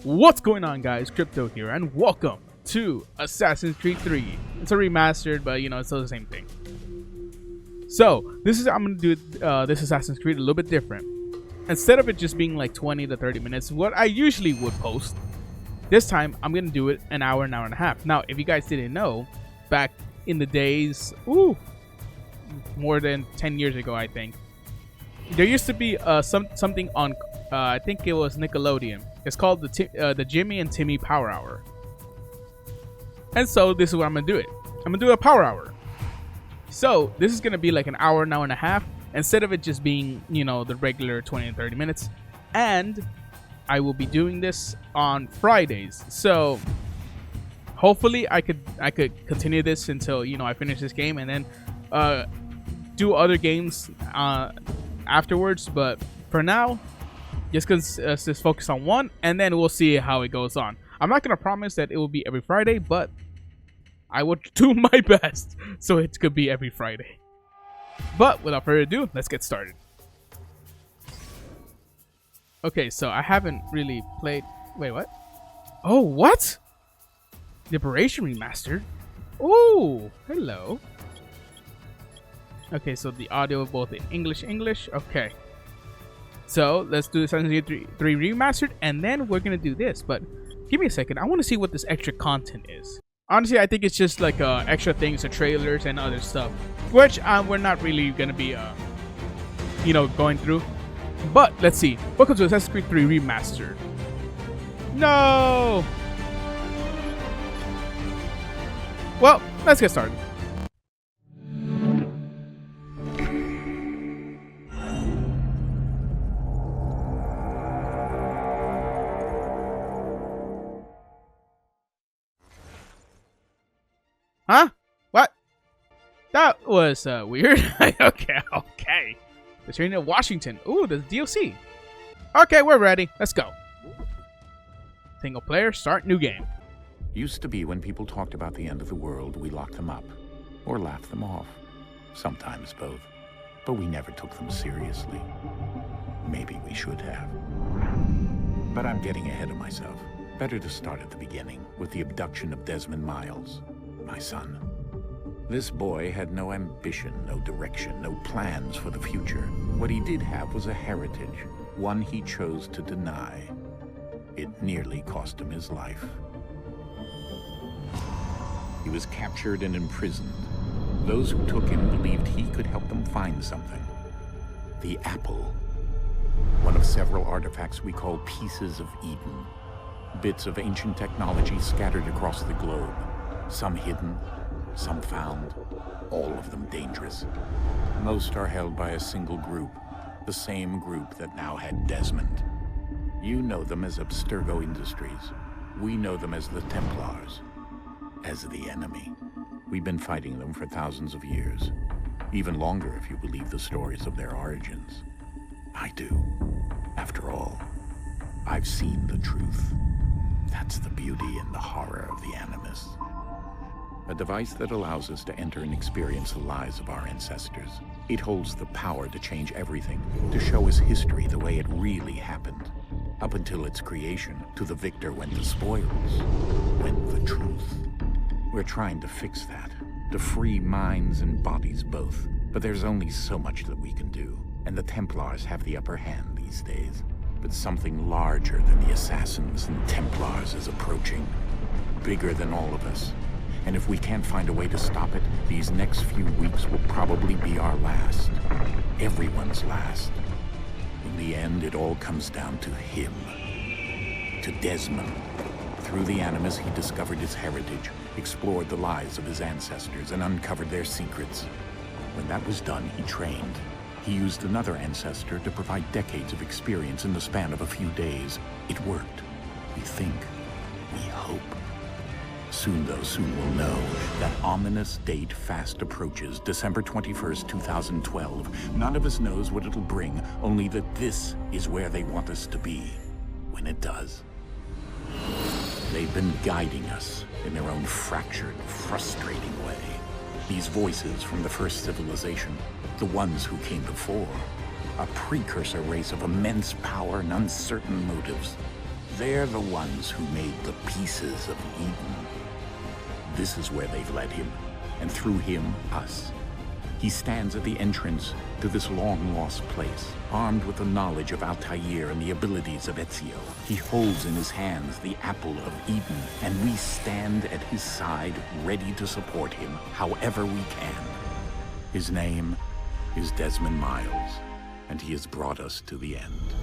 What's going on, guys? Crypto here, and welcome to Assassin's Creed 3. It's a remastered, but you know, it's still the same thing. So I'm gonna do this Assassin's Creed a little bit different. Instead of it just being like 20 to 30 minutes, what I usually would post, this time I'm gonna do it an hour and a half. Now, if you guys didn't know, back in the days, more than 10 years ago, I think, there used to be something on, I think it was Nickelodeon. It's called the Jimmy and Timmy Power Hour. And so this is what I'm gonna do it. I'm gonna do a Power Hour. So this is gonna be like an hour and a half, instead of it just being, you know, the regular 20 and 30 minutes. And I will be doing this on Fridays. So hopefully I could continue this until, you know, I finish this game, and then do other games afterwards. But for now, just focus on one, and then we'll see how it goes on. I'm not gonna promise that it will be every Friday, but I will do my best so it could be every Friday. But without further ado, let's get started. Okay, so I haven't really played. Wait, what? Oh, what? Liberation Remastered? Oh, hello. Okay, so the audio both in English. Okay. So let's do Assassin's Creed 3 Remastered, and then we're gonna do this. But give me a second. I want to see what this extra content is. Honestly, I think it's just like extra things, the trailers and other stuff, which we're not really gonna be, you know, going through. But let's see. Welcome to Assassin's Creed 3 Remastered. No. Well, let's get started. Huh? What? That was weird. Okay. The train of Washington. Ooh, the DLC. Okay, we're ready. Let's go. Single player, start new game. Used to be when people talked about the end of the world, we locked them up or laughed them off. Sometimes both. But we never took them seriously. Maybe we should have. But I'm getting ahead of myself. Better to start at the beginning with the abduction of Desmond Miles. My son. This boy had no ambition, no direction, no plans for the future. What he did have was a heritage, one he chose to deny. It nearly cost him his life. He was captured and imprisoned. Those who took him believed he could help them find something. The apple. One of several artifacts we call pieces of Eden. Bits of ancient technology scattered across the globe. Some hidden, some found, all of them dangerous. Most are held by a single group, the same group that now had Desmond. You know them as Abstergo Industries. We know them as the Templars, as the enemy. We've been fighting them for thousands of years, even longer if you believe the stories of their origins. I do. After all, I've seen the truth. That's the beauty and the horror of the Animus. A device that allows us to enter and experience the lives of our ancestors. It holds the power to change everything, to show us history the way it really happened. Up until its creation, to the victor went the spoils, went the truth. We're trying to fix that, to free minds and bodies both. But there's only so much that we can do, and the Templars have the upper hand these days. But something larger than the Assassins and Templars is approaching, bigger than all of us. And if we can't find a way to stop it, these next few weeks will probably be our last. Everyone's last. In the end, it all comes down to him. To Desmond. Through the Animus, he discovered his heritage, explored the lives of his ancestors, and uncovered their secrets. When that was done, he trained. He used another ancestor to provide decades of experience in the span of a few days. It worked. We think. We hope. Soon we'll know. That ominous date fast approaches, December 21st, 2012. None of us knows what it'll bring, only that this is where they want us to be, when it does. They've been guiding us in their own fractured, frustrating way. These voices from the first civilization, the ones who came before, a precursor race of immense power and uncertain motives. They're the ones who made the pieces of Eden. This is where they've led him, and through him, us. He stands at the entrance to this long-lost place, armed with the knowledge of Altair and the abilities of Ezio. He holds in his hands the Apple of Eden, and we stand at his side, ready to support him however we can. His name is Desmond Miles, and he has brought us to the end.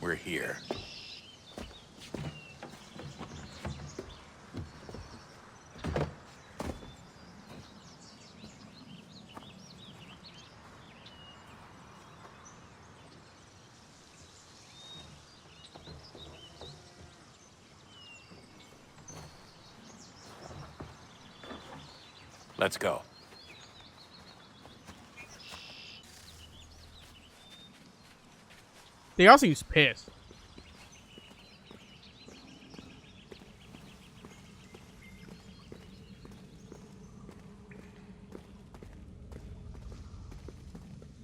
We're here. Let's go. They also use piss.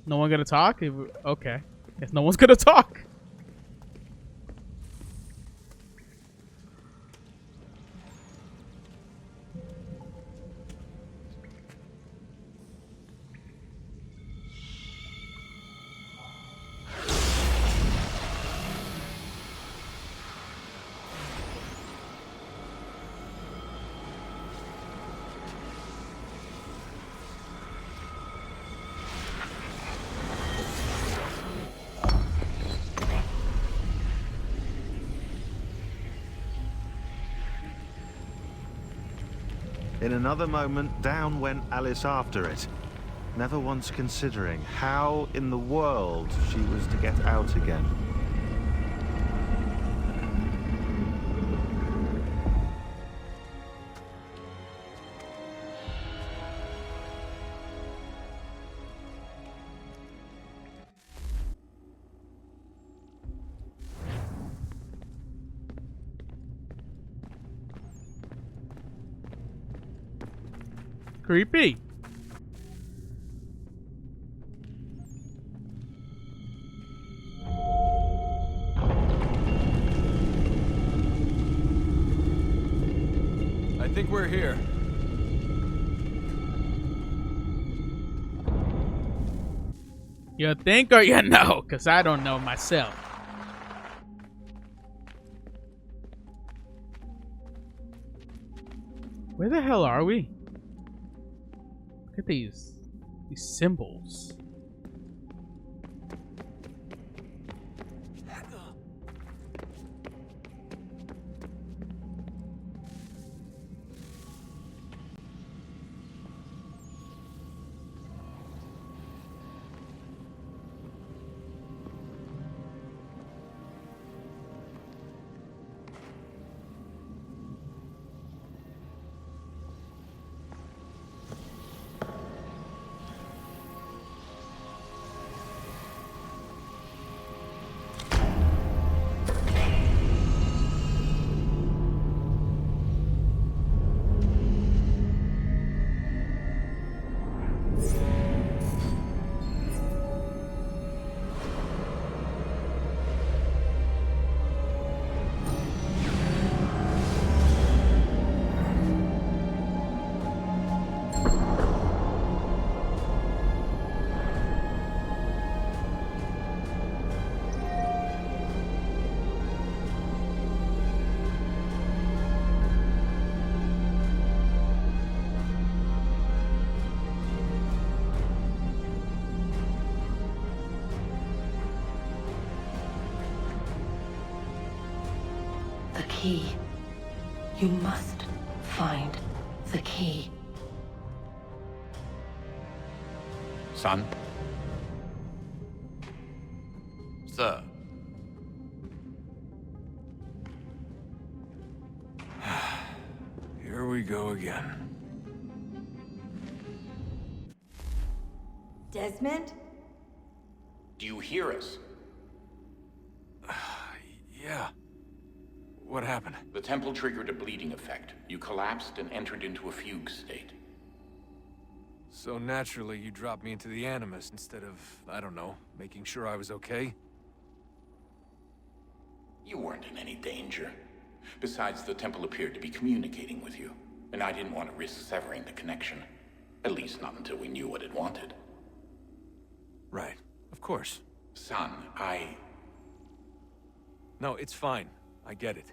No one gonna talk? Okay. Guess no one's gonna talk. In another moment, down went Alice after it, never once considering how in the world she was to get out again. Creepy. I think we're here. You think or you know? Because I don't know myself. Where the hell are we? Look at these symbols. The key. You must find the key. Son? Sir, again. Desmond? Do you hear us? Yeah. What happened? The temple triggered a bleeding effect. You collapsed and entered into a fugue state. So naturally, you dropped me into the Animus instead of, I don't know, making sure I was okay? You weren't in any danger. Besides, the temple appeared to be communicating with you, and I didn't want to risk severing the connection. At least not until we knew what it wanted. Right. Of course. Son, No, it's fine. I get it.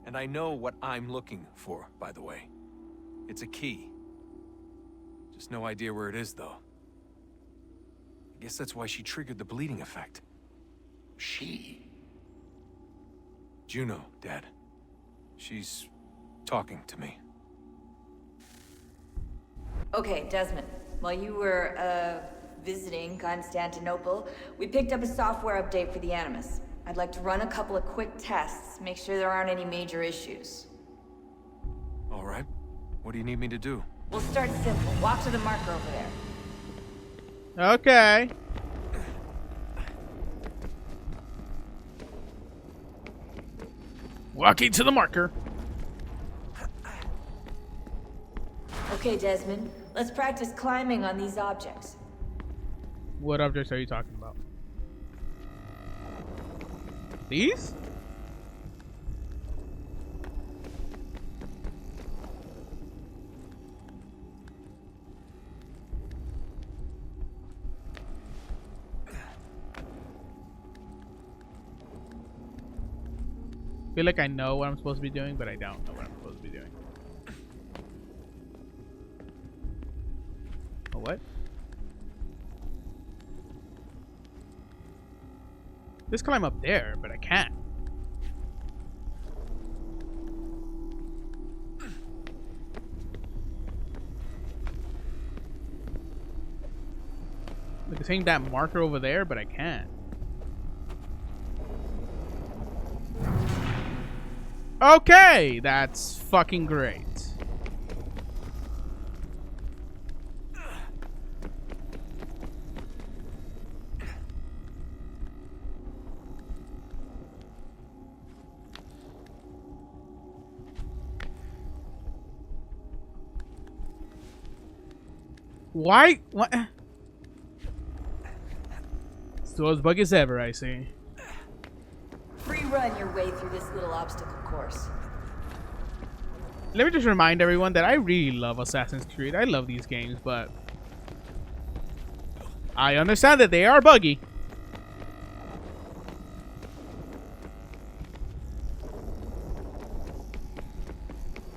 And I know what I'm looking for, by the way. It's a key. Just no idea where it is, though. I guess that's why she triggered the bleeding effect. She? Juno, Dad. She's talking to me. Okay, Desmond. While you were, visiting Constantinople, we picked up a software update for the Animus. I'd like to run a couple of quick tests, make sure there aren't any major issues. All right. What do you need me to do? We'll start simple. Walk to the marker over there. Okay. Walking to the marker. Okay, Desmond. Let's practice climbing on these objects. What objects are you talking about? These? I feel like I know what I'm supposed to be doing, but I don't know what I'm supposed to be doing. Oh, what? Let's climb up there, but I can't. Like it's saying that marker over there, but I can't. Okay, that's fucking great. Why? What? Still as buggy as ever, I see. Free run your way through this little obstacle course. Let me just remind everyone that I really love Assassin's Creed. I love these games, but I understand that they are buggy.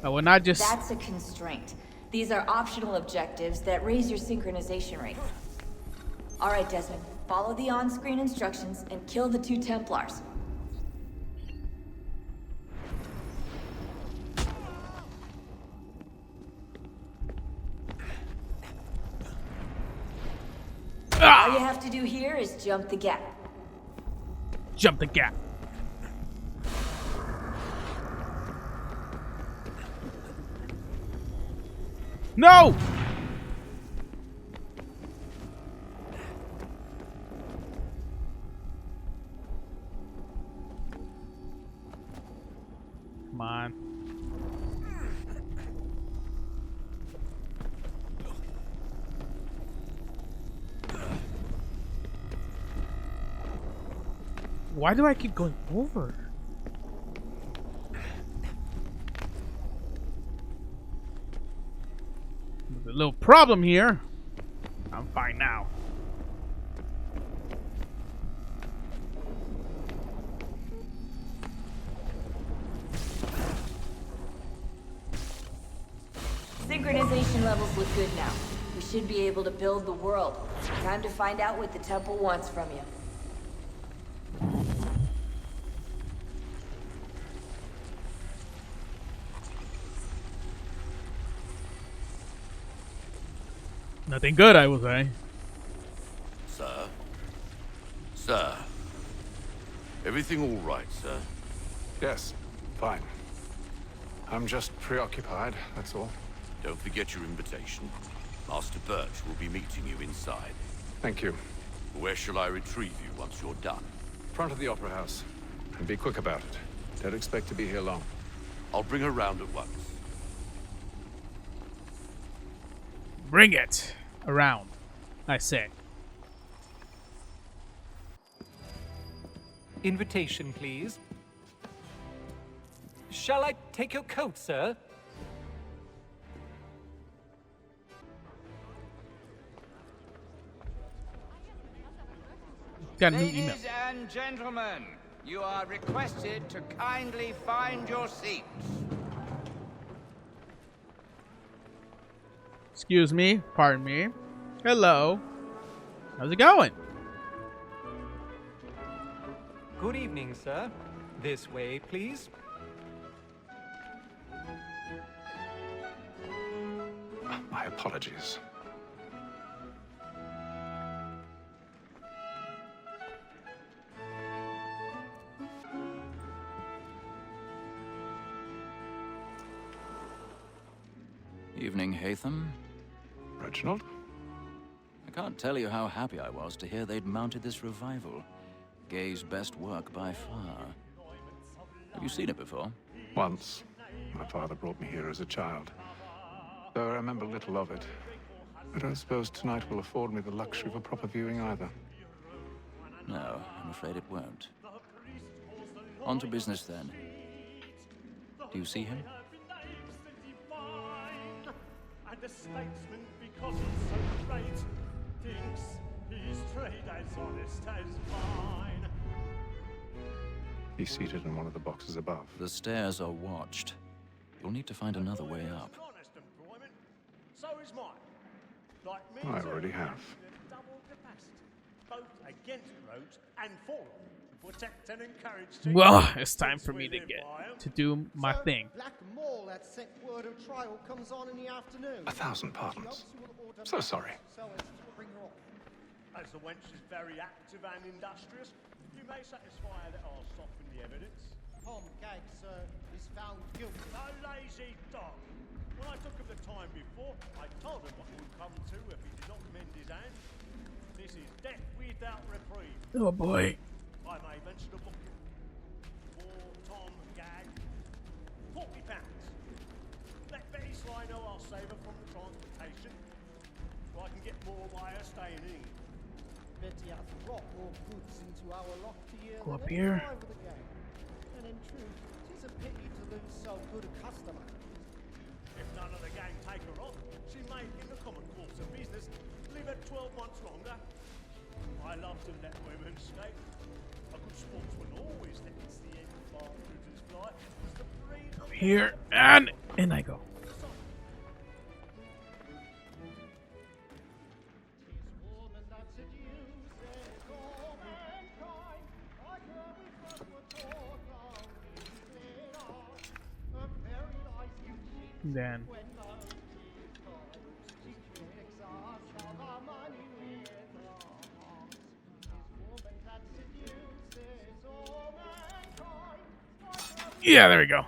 I will not just... That's a constraint. These are optional objectives that raise your synchronization rate. Alright, Desmond. Follow the on-screen instructions and kill the 2 Templars. All you have to do here is jump the gap. Jump the gap. No! Come on. Why do I keep going over? There's a little problem here. I'm fine now. Synchronization levels look good now. We should be able to build the world. Time to find out what the temple wants from you. Nothing good, I will say. Sir? Sir? Everything all right, sir? Yes, fine. I'm just preoccupied, that's all. Don't forget your invitation. Master Birch will be meeting you inside. Thank you. Where shall I retrieve you once you're done? Front of the Opera House. And be quick about it. Don't expect to be here long. I'll bring her round at once. Bring it around, I say. Invitation, please. Shall I take your coat, sir? Got a new email. Ladies and gentlemen, you are requested to kindly find your seats. Excuse me, pardon me. Hello. How's it going? Good evening, sir. This way, please. My apologies. Evening, Hatham. Reginald? I can't tell you how happy I was to hear they'd mounted this revival. Gay's best work by far. Have you seen it before? Once. My father brought me here as a child. Though I remember little of it. I don't suppose tonight will afford me the luxury of a proper viewing either. No, I'm afraid it won't. On to business then. Do you see him? And a statesman, because he's so great, thinks his trade as honest as mine. He's seated in one of the boxes above. The stairs are watched. You'll need to find another way up. Honest employment, so is mine. Like me, I too, already have. with double capacity, both against roads and for them, to protect and encourage. Well, it's time for me to do my thing. Black Mall, that set word of trial comes on in the afternoon. 1,000 pardons. So sorry. So as to bring her off. As the wench is very active and industrious, you may satisfy her that I'll soften the evidence. Tom Gag, sir, is found guilty. A lazy dog. When I took him the time before, I told him what would come to if he did not mend his hand. This is death without reprieve. Oh boy. I may mention a booking for Tom Gag. £40. Let Betty Sly know I'll save her from the transportation, so I can get more by her staying in. Betty hath brought more goods into our loft here Go than up any here. drive of the gang. And in truth, 'tis a pity to lose so good a customer. If none of the gang take her on, she may, in the common course of business, live at 12 months longer. I love to let women skate. A good sportsman always lets the end partridges fly. It's the breed of Here and in I go. Then yeah, there we go.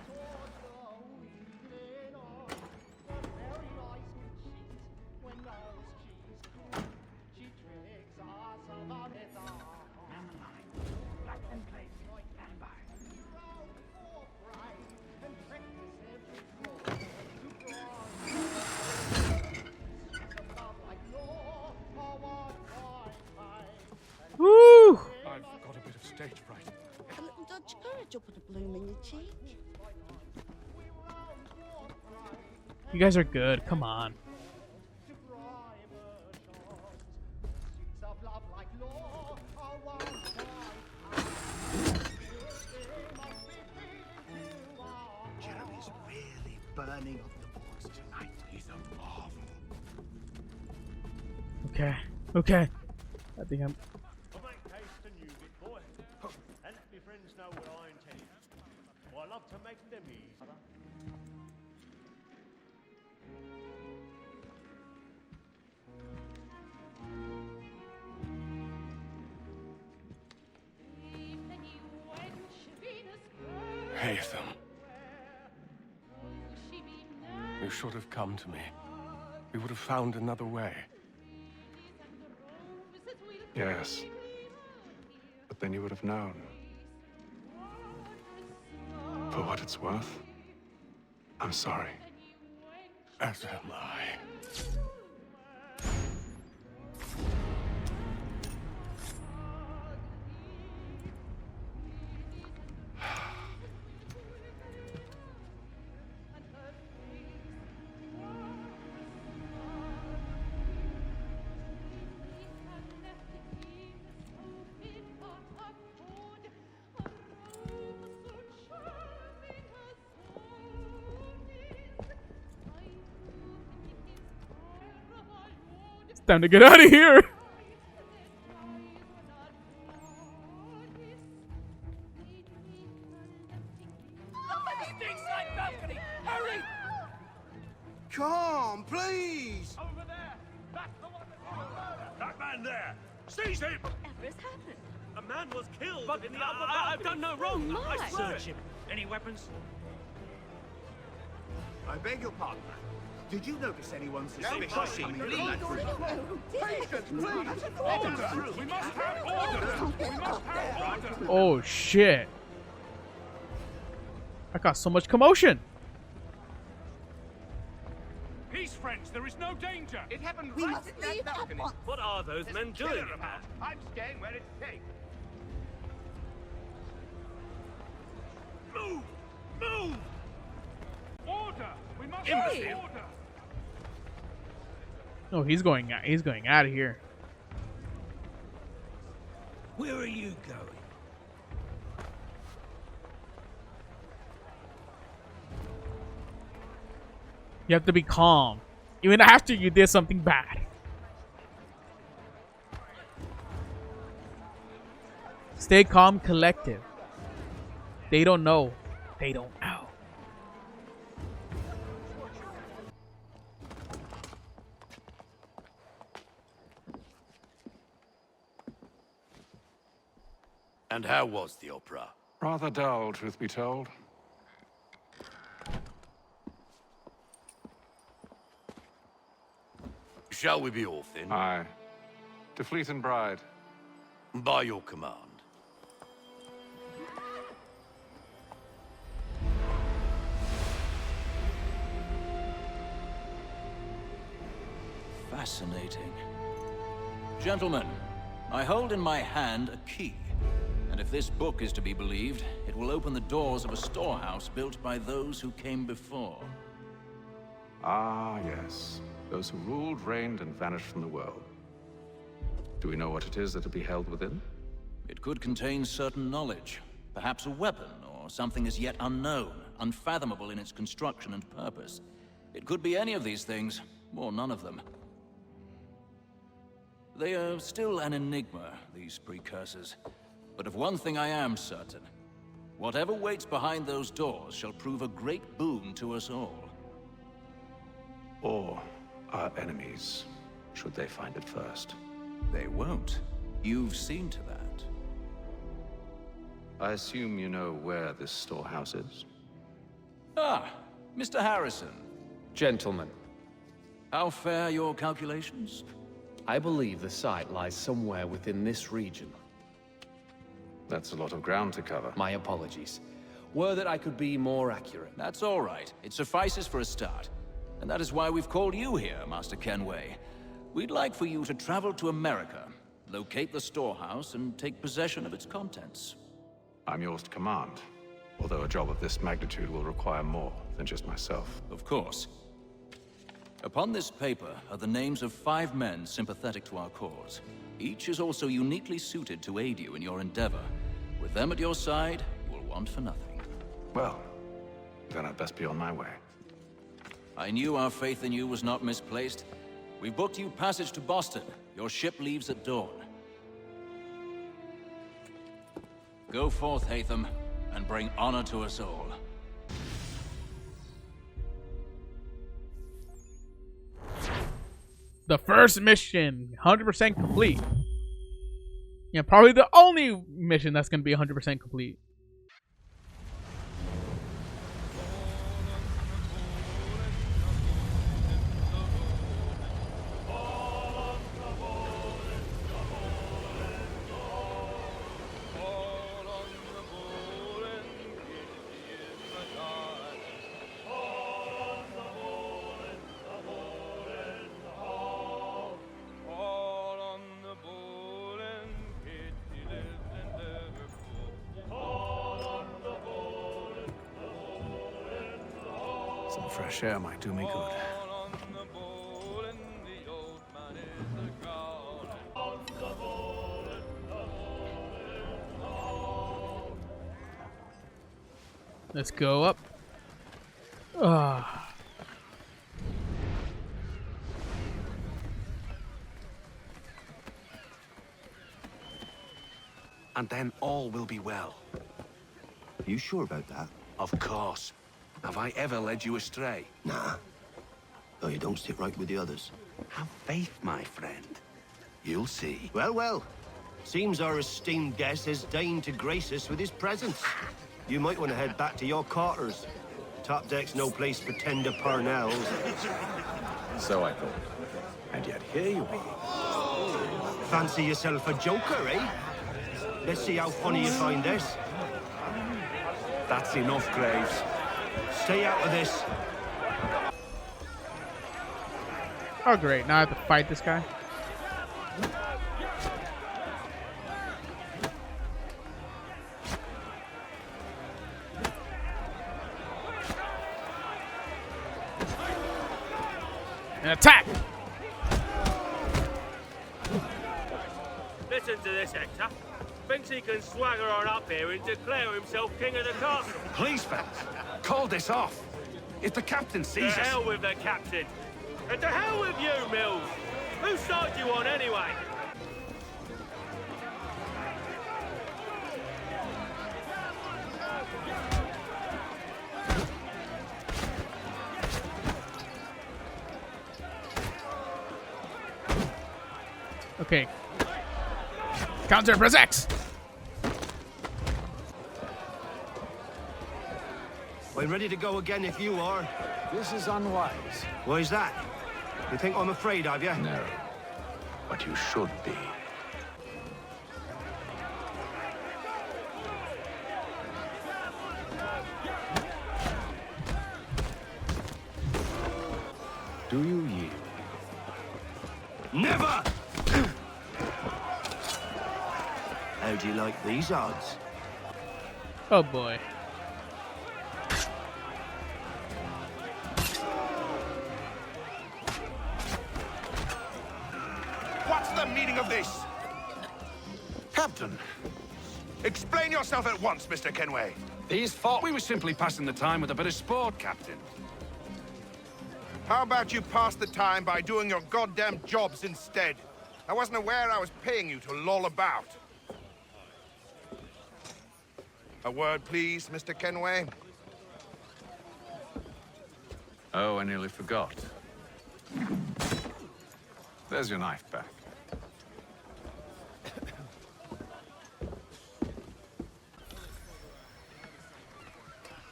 Woo! I've got a bit of stage fright. A little dodge courage will put a bloom in your cheek. You guys are good. Come on. Jeremy's really burning up the boards tonight. He's a marvel. Okay. Okay. I think I'm. I'll make haste and use it, boy. And let me friends know what I intend. For I love to make them easy. Hatham. You should have come to me. We would have found another way. Yes. But then you would have known. For what it's worth, I'm sorry. As am I. Time to get out of here. Come, please! Over there! That's the one that man there! Seize him! Whatever has happened? A man was killed in the upper balcony. I've done no wrong. Oh, I my. search him. Any weapons? I beg your pardon. Did you notice anyone suspicious coming in that room? Patience, please! Order! We must have order! We must have order! Oh shit. I got so much commotion. Peace, friends. There is no danger. It happened We right must at that leave balcony. at once. What are those men Kill doing? her about. I'm staying where it's safe. Move! Move! Order! We must Hey! have order! Oh, he's going out of here. Where are you going? You have to be calm, even after you did something bad. Stay calm, collective. They don't know. They don't know. And how was the opera? Rather dull, truth be told. Shall we be off then? Aye. To Fleet and Bride. By your command. Fascinating. Gentlemen, I hold in my hand a key. And if this book is to be believed, it will open the doors of a storehouse built by those who came before. Ah, yes. Those who ruled, reigned, and vanished from the world. Do we know what it is that will be held within? It could contain certain knowledge. Perhaps a weapon, or something as yet unknown, unfathomable in its construction and purpose. It could be any of these things, or none of them. They are still an enigma, these precursors. But of one thing I am certain. Whatever waits behind those doors shall prove a great boon to us all. Or our enemies, should they find it first. They won't. You've seen to that. I assume you know where this storehouse is? Ah, Mr. Harrison. Gentlemen, How fare your calculations? I believe the site lies somewhere within this region. That's a lot of ground to cover. My apologies. Were that I could be more accurate. That's all right. It suffices for a start. And that is why we've called you here, Master Kenway. We'd like for you to travel to America, locate the storehouse, and take possession of its contents. I'm yours to command, although a job of this magnitude will require more than just myself. Of course. Upon this paper are the names of 5 men sympathetic to our cause. Each is also uniquely suited to aid you in your endeavor. With them at your side, you will want for nothing. Well, then I'd best be on my way. I knew our faith in you was not misplaced. We've booked you passage to Boston. Your ship leaves at dawn. Go forth, Hatham, and bring honor to us all. The first mission, 100% complete. Yeah, probably the only mission that's going to be 100% complete. fresh air might do me good. Let's go up. Ah. And then all will be well. Are you sure about that? Of course. Have I ever led you astray? Nah. Though you don't sit right with the others. Have faith, my friend. You'll see. Well, well. Seems our esteemed guest has deigned to grace us with his presence. You might want to head back to your quarters. Top deck's no place for tender parnells. So I thought. And yet here you are. Fancy yourself a joker, eh? Let's see how funny you find this. That's enough, Graves. Stay out of this. Oh, great. Now I have to fight this guy. And attack! Listen to this, Hector. Thinks he can swagger on up here and declare himself king of the castle. Please, fellas, call this off. If the captain sees To us... hell with the captain. And to hell with you, Mills. Whose side you on, anyway? Okay. Counter, press X! I'm ready to go again if you are. This is unwise. Why's that? You think I'm afraid of you? No. But you should be. Do you yield? Never! How do you like these odds? Oh boy. What's the meaning of this? Captain, explain yourself at once, Mr. Kenway. These thought we were simply passing the time with a bit of sport, Captain. How about you pass the time by doing your goddamn jobs instead? I wasn't aware I was paying you to loll about. A word, please, Mr. Kenway. Oh, I nearly forgot. There's your knife back.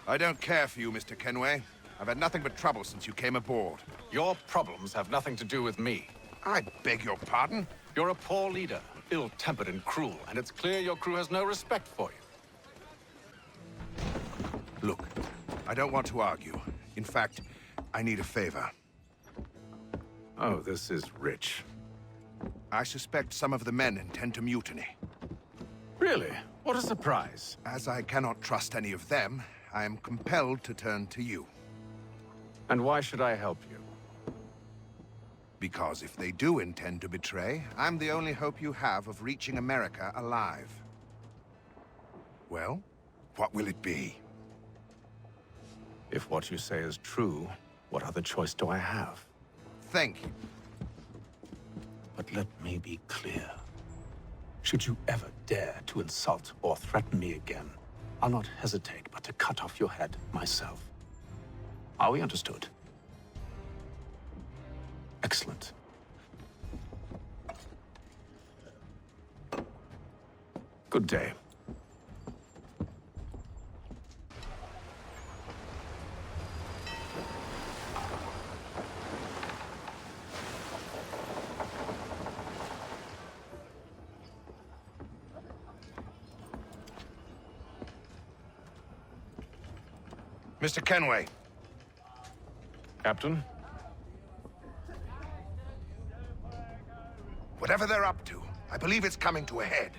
I don't care for you, Mr. Kenway. I've had nothing but trouble since you came aboard. Your problems have nothing to do with me. I beg your pardon? You're a poor leader, ill-tempered and cruel, and it's clear your crew has no respect for you. Look, I don't want to argue. In fact, I need a favor. Oh, this is rich. I suspect some of the men intend to mutiny. Really? What a surprise. As I cannot trust any of them, I am compelled to turn to you. And why should I help you? Because if they do intend to betray, I'm the only hope you have of reaching America alive. Well, what will it be? If what you say is true, what other choice do I have? Thank you. But let me be clear. Should you ever dare to insult or threaten me again, I'll not hesitate but to cut off your head myself. Are we understood? Excellent. Good day. Mr. Kenway. Captain? Whatever they're up to, I believe it's coming to a head.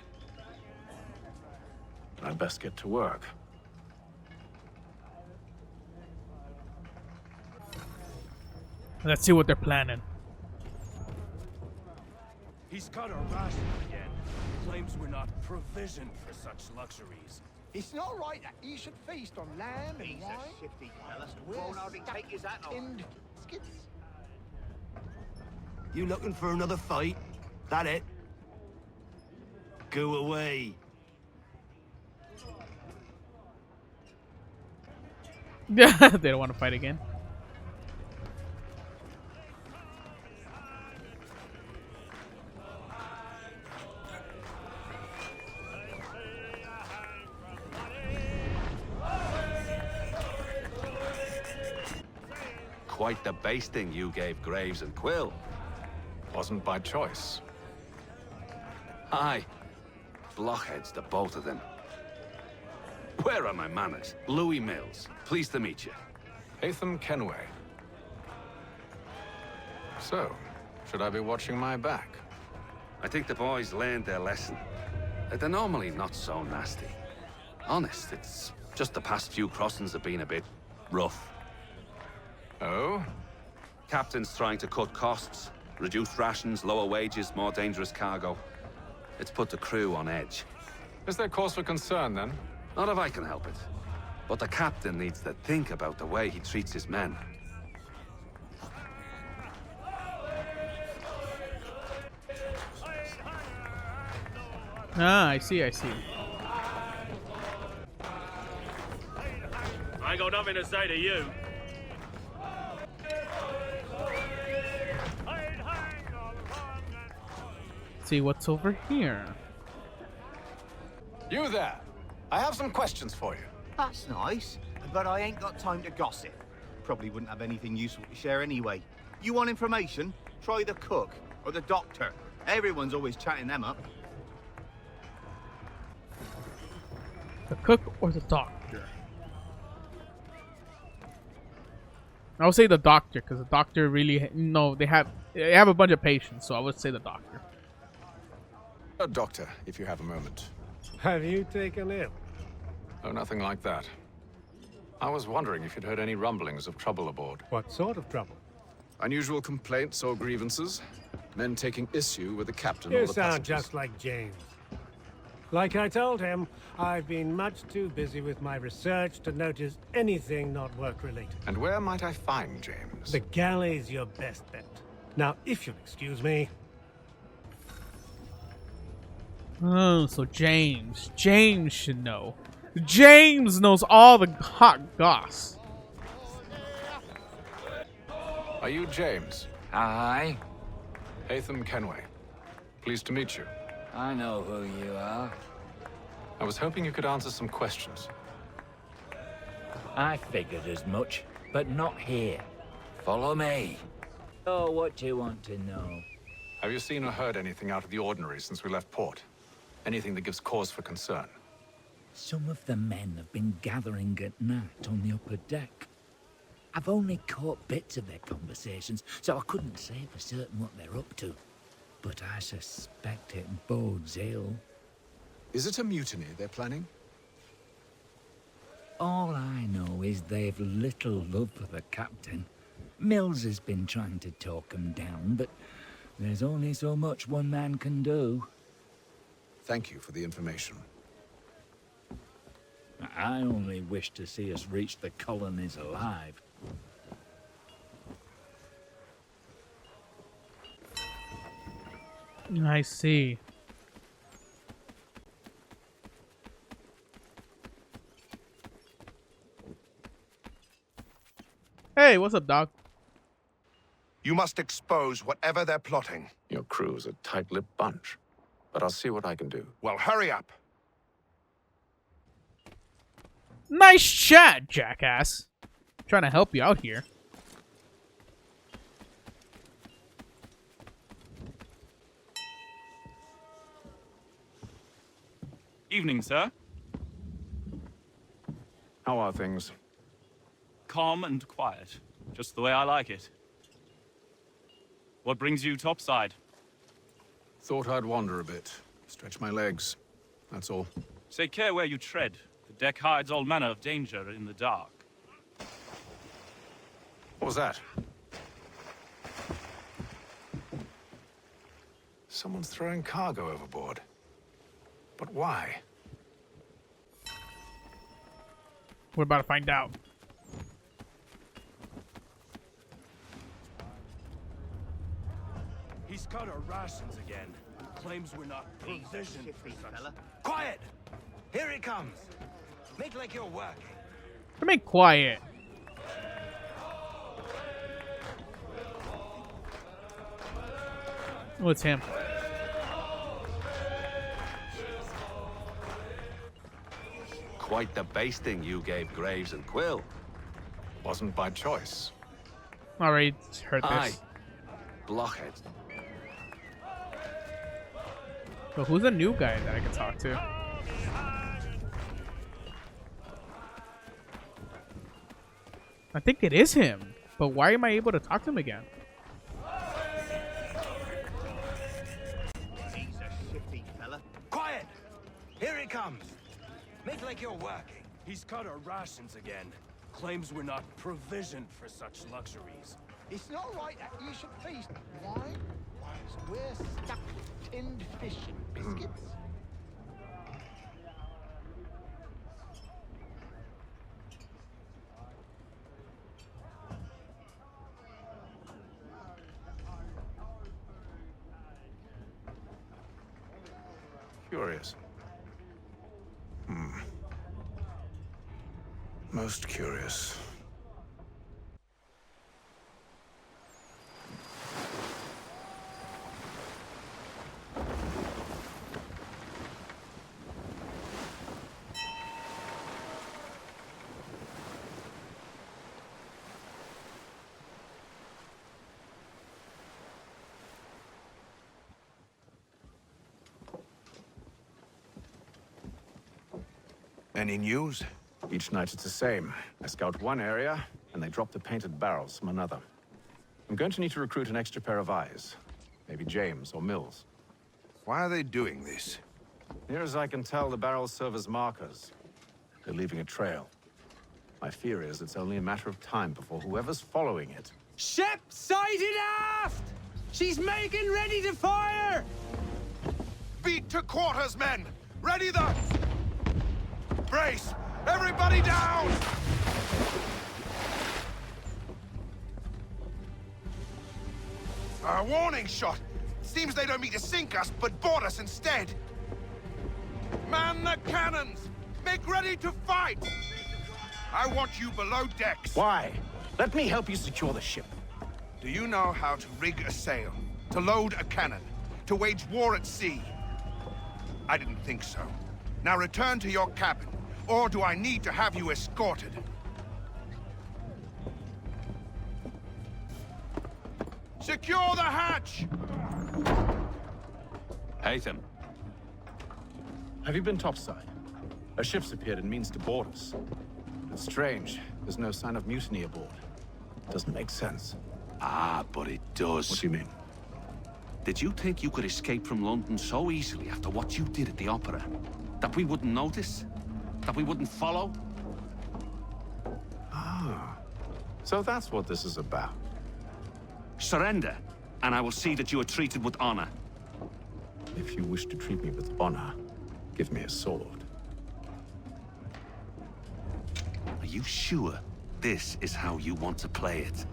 I'd best get to work. Let's see what they're planning. He's got our ration again. Claims we're not provisioned for such luxuries. It's not right that you should feast on lamb and wine. He's a shifty fella. Won't hardly take his hat off. You looking for another fight? That it? Go away. They don't want to fight again. Quite the basting you gave Graves and Quill. Wasn't by choice. Aye. Blockheads, the both of them. Where are my manners? Louis Mills. Pleased to meet you. Hatham Kenway. So, should I be watching my back? I think the boys learned their lesson. They're normally not so nasty. Honest, it's just the past few crossings have been a bit rough. Oh? Captain's trying to cut costs. Reduced rations, lower wages, more dangerous cargo. It's put the crew on edge. Is there cause for concern, then? Not if I can help it. But the captain needs to think about the way he treats his men. Ah, I see, I see. I ain't got nothing to say to you. See what's over here. You there. I have some questions for you. That's nice, but I ain't got time to gossip. Probably wouldn't have anything useful to share anyway. You want information? Try the cook or the doctor. Everyone's always chatting them up. The cook or the doctor? I would say the doctor, because the doctor really they have a bunch of patients, so I would say the doctor. A doctor, if you have a moment. Have you taken ill? Oh, nothing like that. I was wondering if you'd heard any rumblings of trouble aboard. What sort of trouble? Unusual complaints or grievances? Men taking issue with the captain or You the sound passengers? just like James. Like I told him, I've been much too busy with my research to notice anything not work-related. And where might I find James? The galley's your best bet. Now, if you'll excuse me... Oh, so James should know. James knows all the hot goss. Are you James? Aye. Hatham Kenway. Pleased to meet you. I know who you are. I was hoping you could answer some questions. I figured as much, but not here. Follow me. Oh, what do you want to know? Have you seen or heard anything out of the ordinary since we left port? Anything that gives cause for concern? Some of the men have been gathering at night on the upper deck. I've only caught bits of their conversations, so I couldn't say for certain what they're up to. But I suspect it bodes ill. Is it a mutiny they're planning? All I know is they've little love for the captain. Mills has been trying to talk them down, but there's only so much one man can do. Thank you for the information. I only wish to see us reach the colonies alive. I see. Hey, what's up, dog? You must expose whatever they're plotting. Your crew's a tight-lipped bunch, but I'll see what I can do. Well, hurry up. Nice chat, jackass. Trying to help you out here. Evening, sir. How are things? Calm and quiet. Just the way I like it. What brings you topside? Thought I'd wander a bit. Stretch my legs. That's all. Take care where you tread. The deck hides all manner of danger in the dark. What was that? Someone's throwing cargo overboard. But why? We're about to find out. He's cut our rations again. Claims we're not provisioned for such. Quiet! Here he comes. Make like you're working. Remain quiet. Oh, it's him. Quite the basting you gave Graves and Quill. Wasn't by choice. Alright, heard this. Aye. Blockhead. So who's the new guy that I can talk to? I think it is him. But why am I able to talk to him again? He's a shifty fella. Quiet! Here he comes. Make like you're working. He's cut our rations again. Claims we're not provisioned for such luxuries. It's not right that you should feast. Why? Because we're stuck with tinned fish and biscuits. Curious. Most curious. Any news? Each night it's the same. I scout one area, and they drop the painted barrels from another. I'm going to need to recruit an extra pair of eyes. Maybe James or Mills. Why are they doing this? Near as I can tell, the barrels serve as markers. They're leaving a trail. My fear is it's only a matter of time before whoever's following it... Ship sighted aft! She's making ready to fire! Beat to quarters, men! Ready the... Brace! Everybody down! A warning shot! Seems they don't mean to sink us, but board us instead. Man the cannons! Make ready to fight! I want you below decks. Why? Let me help you secure the ship. Do you know how to rig a sail? To load a cannon? To wage war at sea? I didn't think so. Now return to your cabin. Or do I need to have you escorted? Secure the hatch! Haytham. Have you been topside? A ship's appeared and means to board us. It's strange. There's no sign of mutiny aboard. Doesn't make sense. Ah, but it does. What do you mean? Did you think you could escape from London so easily after what you did at the opera? That we wouldn't notice? That we wouldn't follow? Ah. So that's what this is about. Surrender, and I will see that you are treated with honor. If you wish to treat me with honor, give me a sword. Are you sure this is how you want to play it?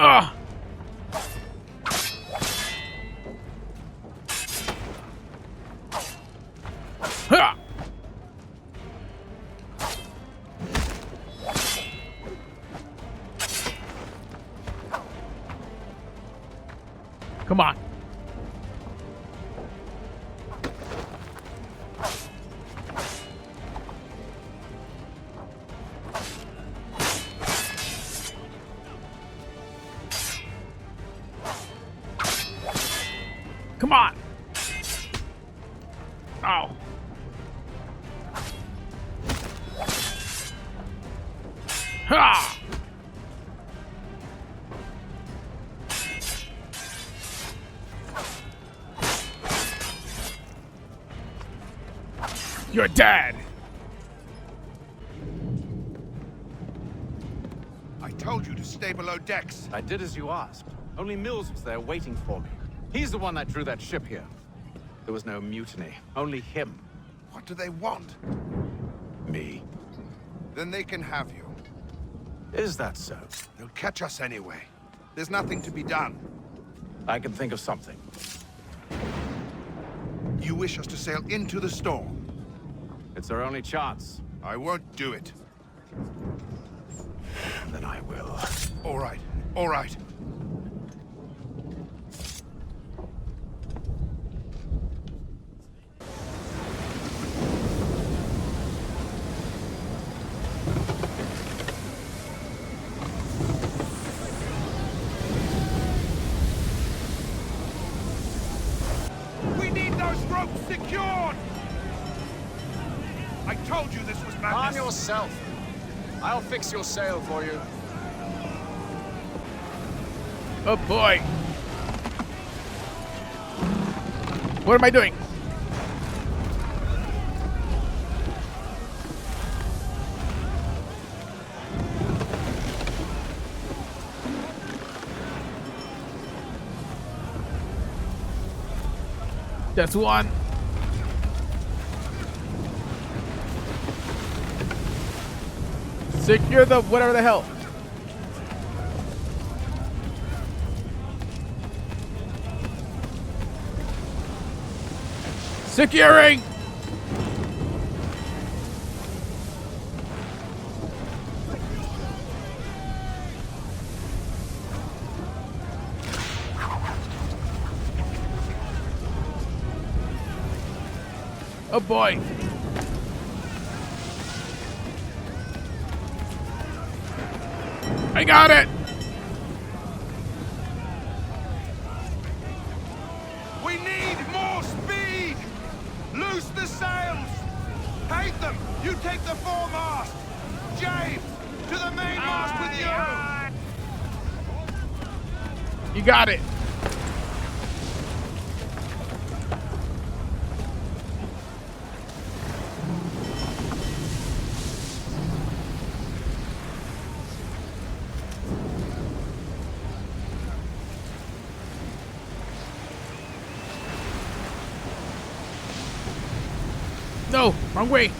Ah! Ha! Come on. Come on. Ha! You're dead. I told you to stay below decks. I did as you asked. Only Mills was there waiting for me. He's the one that drew that ship here. There was no mutiny, only him. What do they want? Me. Then they can have you. Is that so? They'll catch us anyway. There's nothing to be done. I can think of something. You wish us to sail into the storm? It's our only chance. I won't do it. Then I will. All right, all right. We need those ropes secured! I told you this was madness. Arm yourself. I'll fix your sail for you. Oh boy. What am I doing? That's one. Secure the whatever the hell. Securing. Oh boy. I got it. We need more speed! Loose the sails! Hate them! You take the foremast! James, to the mainmast with you! You got it. No, wrong way.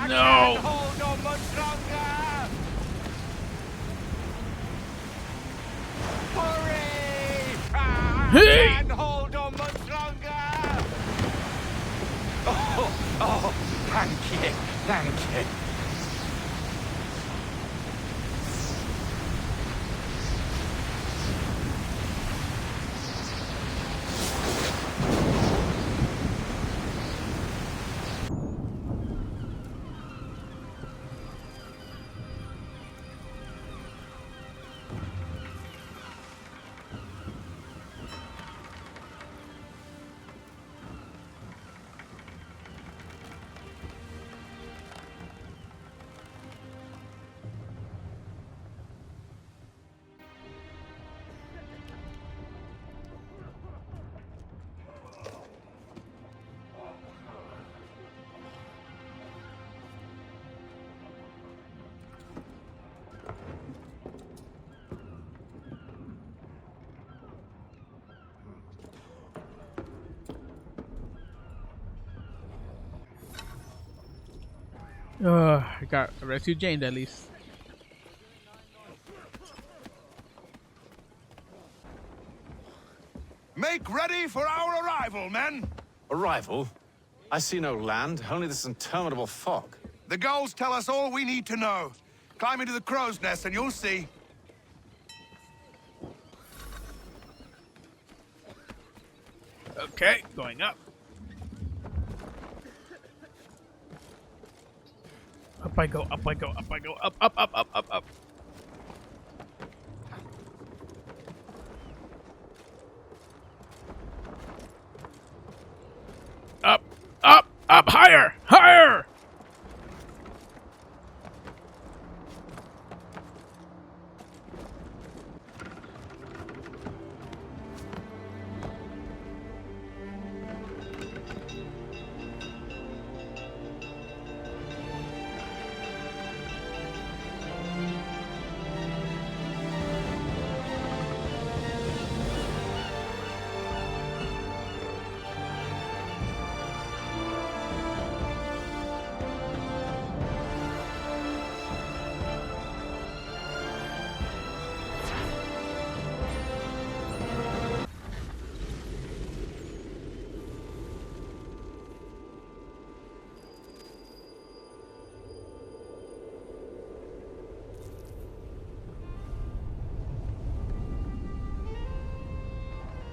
No. Hold on much longer. Hurry! Hey! Can't hold on much longer. Oh, thank you, thank you. I got rescue James at least. Make ready for our arrival, men! Arrival? I see no land, only this interminable fog. The gulls tell us all we need to know. Climb into the crow's nest and you'll see. Okay, going up. Up I go, up I go, up I go, up, up, up, up, up, up. Up, up, up, higher, higher!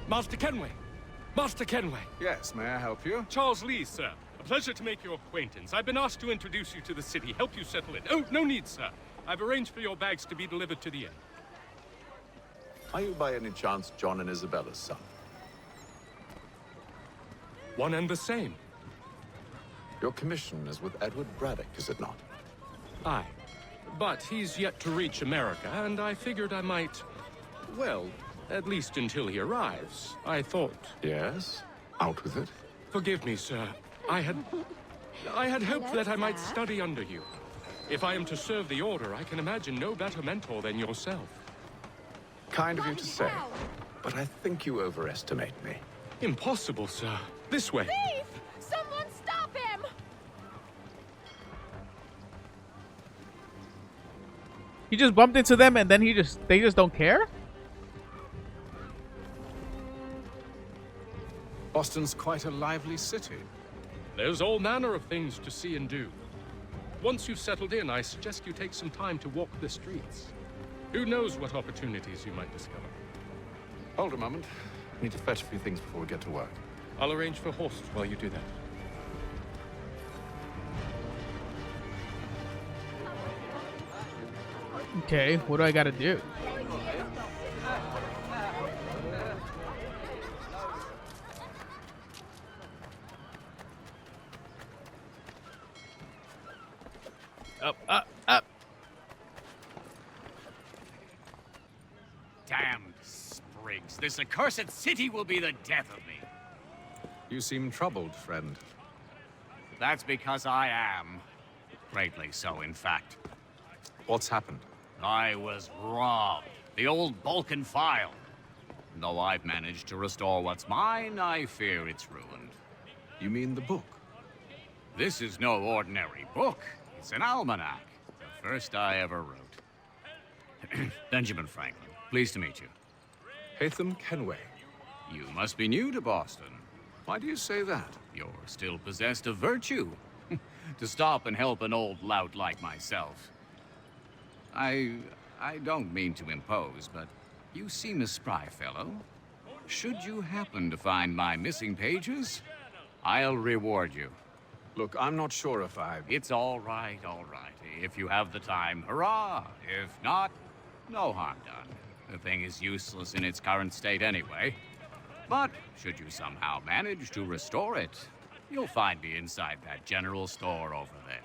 Master Kenway! Master Kenway! Yes, may I help you? Charles Lee, sir. A pleasure to make your acquaintance. I've been asked to introduce you to the city, help you settle in. Oh, no need, sir. I've arranged for your bags to be delivered to the inn. Are you by any chance John and Isabella's son? One and the same. Your commission is with Edward Braddock, is it not? Aye. But he's yet to reach America, and I figured I might... well, at least until he arrives. I thought... Yes? Out with it. Forgive me, sir. I had hoped that I might study under you. If I am to serve the Order, I can imagine no better mentor than yourself. Kind of you to say, but I think you overestimate me. Impossible, sir. This way. Thief! Someone stop him! He just bumped into them and then they just don't care? Boston's quite a lively city. There's all manner of things to see and do. Once you've settled in, I suggest you take some time to walk the streets. Who knows what opportunities you might discover. Hold a moment. I need to fetch a few things before we get to work. I'll arrange for horses while you do that. Okay, what do I gotta do? Up, up, up. Damned sprigs. This accursed city will be the death of me. You seem troubled, friend. That's because I am. Greatly so, in fact. What's happened? I was robbed. The old Balkan file. Though I've managed to restore what's mine, I fear it's ruined. You mean the book? This is no ordinary book. It's an almanac. The first I ever wrote. Benjamin Franklin, pleased to meet you. Hatham Kenway. You must be new to Boston. Why do you say that? You're still possessed of virtue. To stop and help an old lout like myself. I don't mean to impose, but you seem a spry fellow. Should you happen to find my missing pages, I'll reward you. Look, I'm not sure if I... It's all right, all right. If you have the time, hurrah! If not, no harm done. The thing is useless in its current state anyway. But should you somehow manage to restore it, you'll find me inside that general store over there.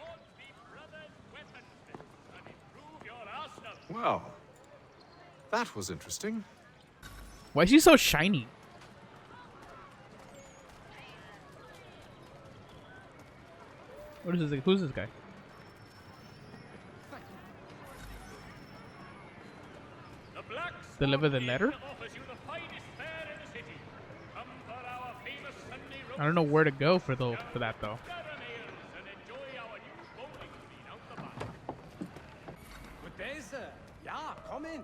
Well, that was interesting. Why is she so shiny? What is this? Who's this guy? Deliver the letter? I don't know where to go for that though. Good day, sir. Yeah, come in.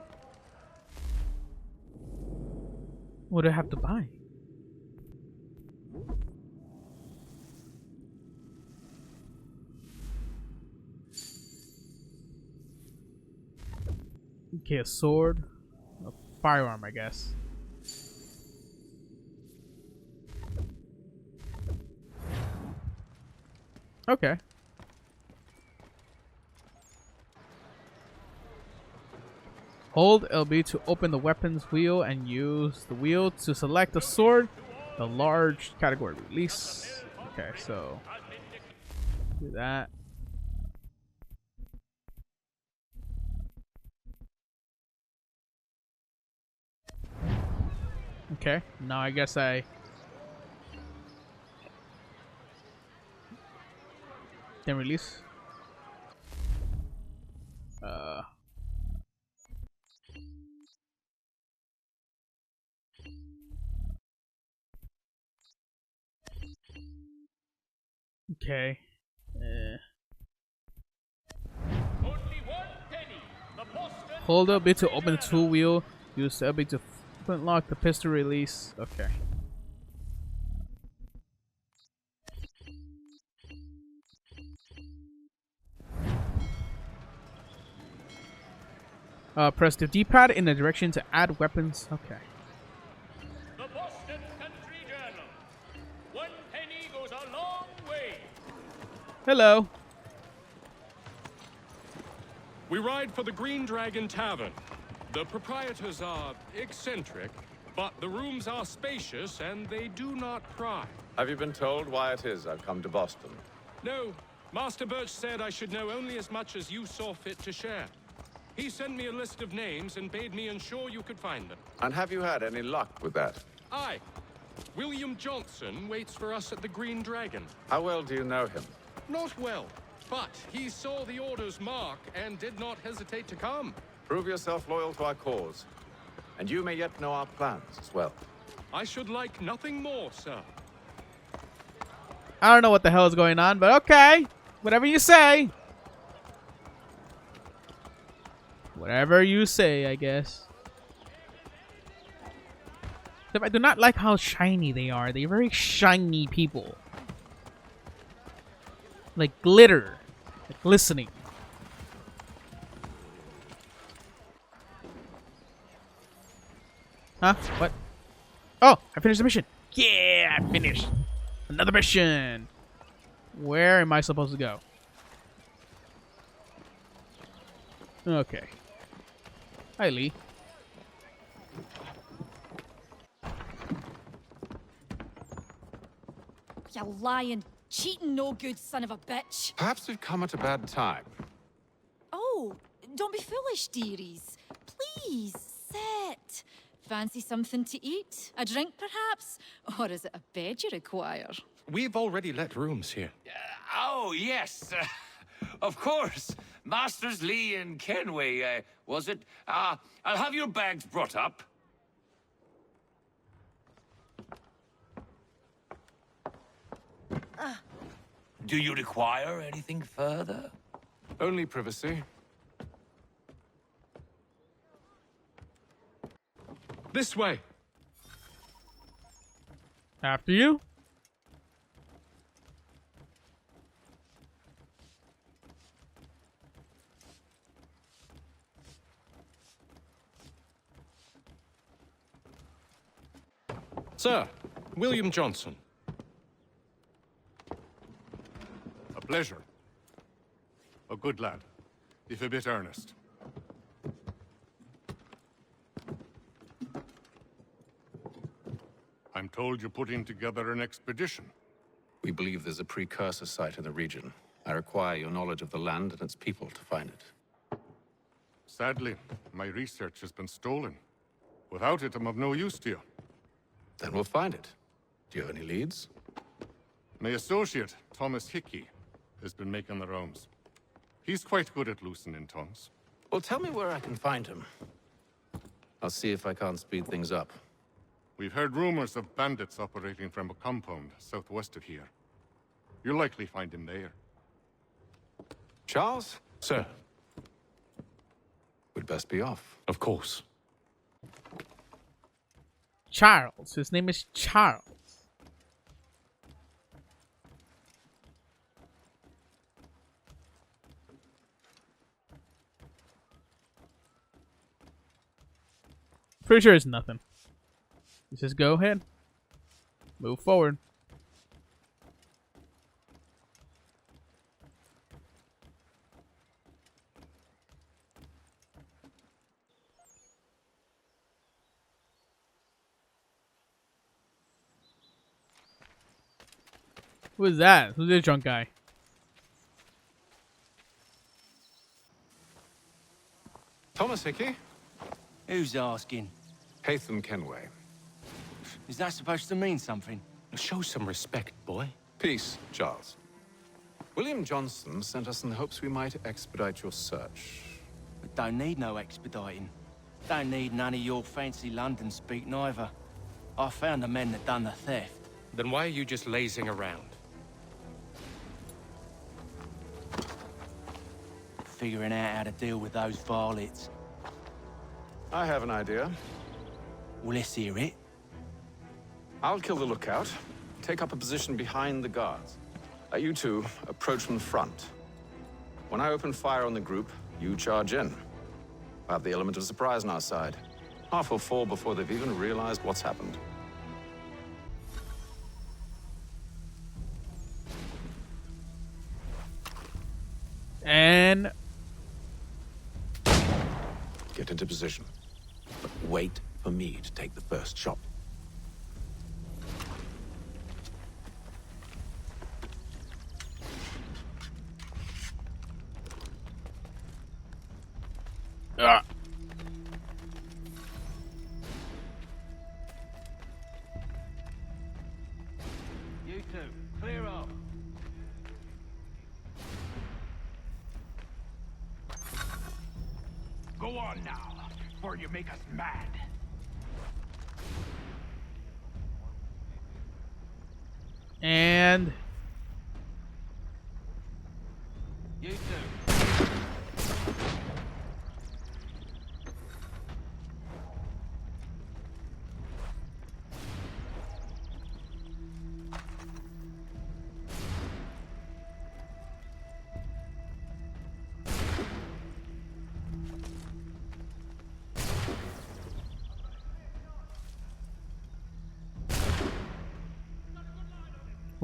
What do I have to buy? Okay, a sword, a firearm, I guess. Okay. Hold LB to open the weapons wheel and use the wheel to select the sword. The large category release. Okay, so do that. Okay, now I guess I can release. Okay. Hold up bit to open the tool wheel. Use the bit to flint lock the pistol release. Okay. Press the D-pad in the direction to add weapons. Okay. The Boston Country Journal. 1 penny goes a long way. Hello. We ride for the Green Dragon Tavern. The proprietors are eccentric, but the rooms are spacious and they do not pry. Have you been told why it is I've come to Boston? No, Master Birch said I should know only as much as you saw fit to share. He sent me a list of names and bade me ensure you could find them. And have you had any luck with that? Aye. William Johnson waits for us at the Green Dragon. How well do you know him? Not well, but he saw the order's mark and did not hesitate to come. Prove yourself loyal to our cause, and you may yet know our plans as well. I should like nothing more, sir. I don't know what the hell is going on, but okay. Whatever you say. Whatever you say, I guess. I do not like how shiny they are. They're very shiny people. Like glitter. Like glistening. Huh? What? Oh, I finished the mission. Yeah, I finished. Another mission. Where am I supposed to go? Okay. Hi, Lee. You lying, cheating, no good son of a bitch. Perhaps we've come at a bad time. Oh, don't be foolish, dearies. Please, sit. Fancy something to eat? A drink, perhaps? Or is it a bed you require? We've already let rooms here. Oh, yes. Of course. Masters Lee and Kenway, was it? I'll have your bags brought up. Do you require anything further? Only privacy. This way. After you. Sir, William Johnson. A pleasure. A good lad, if a bit earnest. I'm told you're putting together an expedition. We believe there's a precursor site in the region. I require your knowledge of the land and its people to find it. Sadly, my research has been stolen. Without it, I'm of no use to you. Then we'll find it. Do you have any leads? My associate, Thomas Hickey, has been making the rounds. He's quite good at loosening tongues. Well, tell me where I can find him. I'll see if I can't speed things up. We've heard rumors of bandits operating from a compound southwest of here. You'll likely find him there. Charles? Sir. We'd best be off. Of course. Charles. His name is Charles. Pretty sure it's nothing. He says go ahead. Move forward. Who's that? Who's this drunk guy? Thomas Hickey? Who's asking? Haytham Kenway. Is that supposed to mean something? Show some respect, boy. Peace, Charles. William Johnson sent us in the hopes we might expedite your search. We don't need no expediting. Don't need none of your fancy London speak neither. I found the men that done the theft. Then why are you just lazing around? Figuring out how to deal with those varlets. I have an idea. Well, let's hear it. I'll kill the lookout, take up a position behind the guards. You two approach from the front. When I open fire on the group, you charge in. I have the element of surprise on our side. Half will fall before they've even realized what's happened. And get into position. But wait for me to take the first shot. You two, clear off. Go on now, before you make us mad. And you two.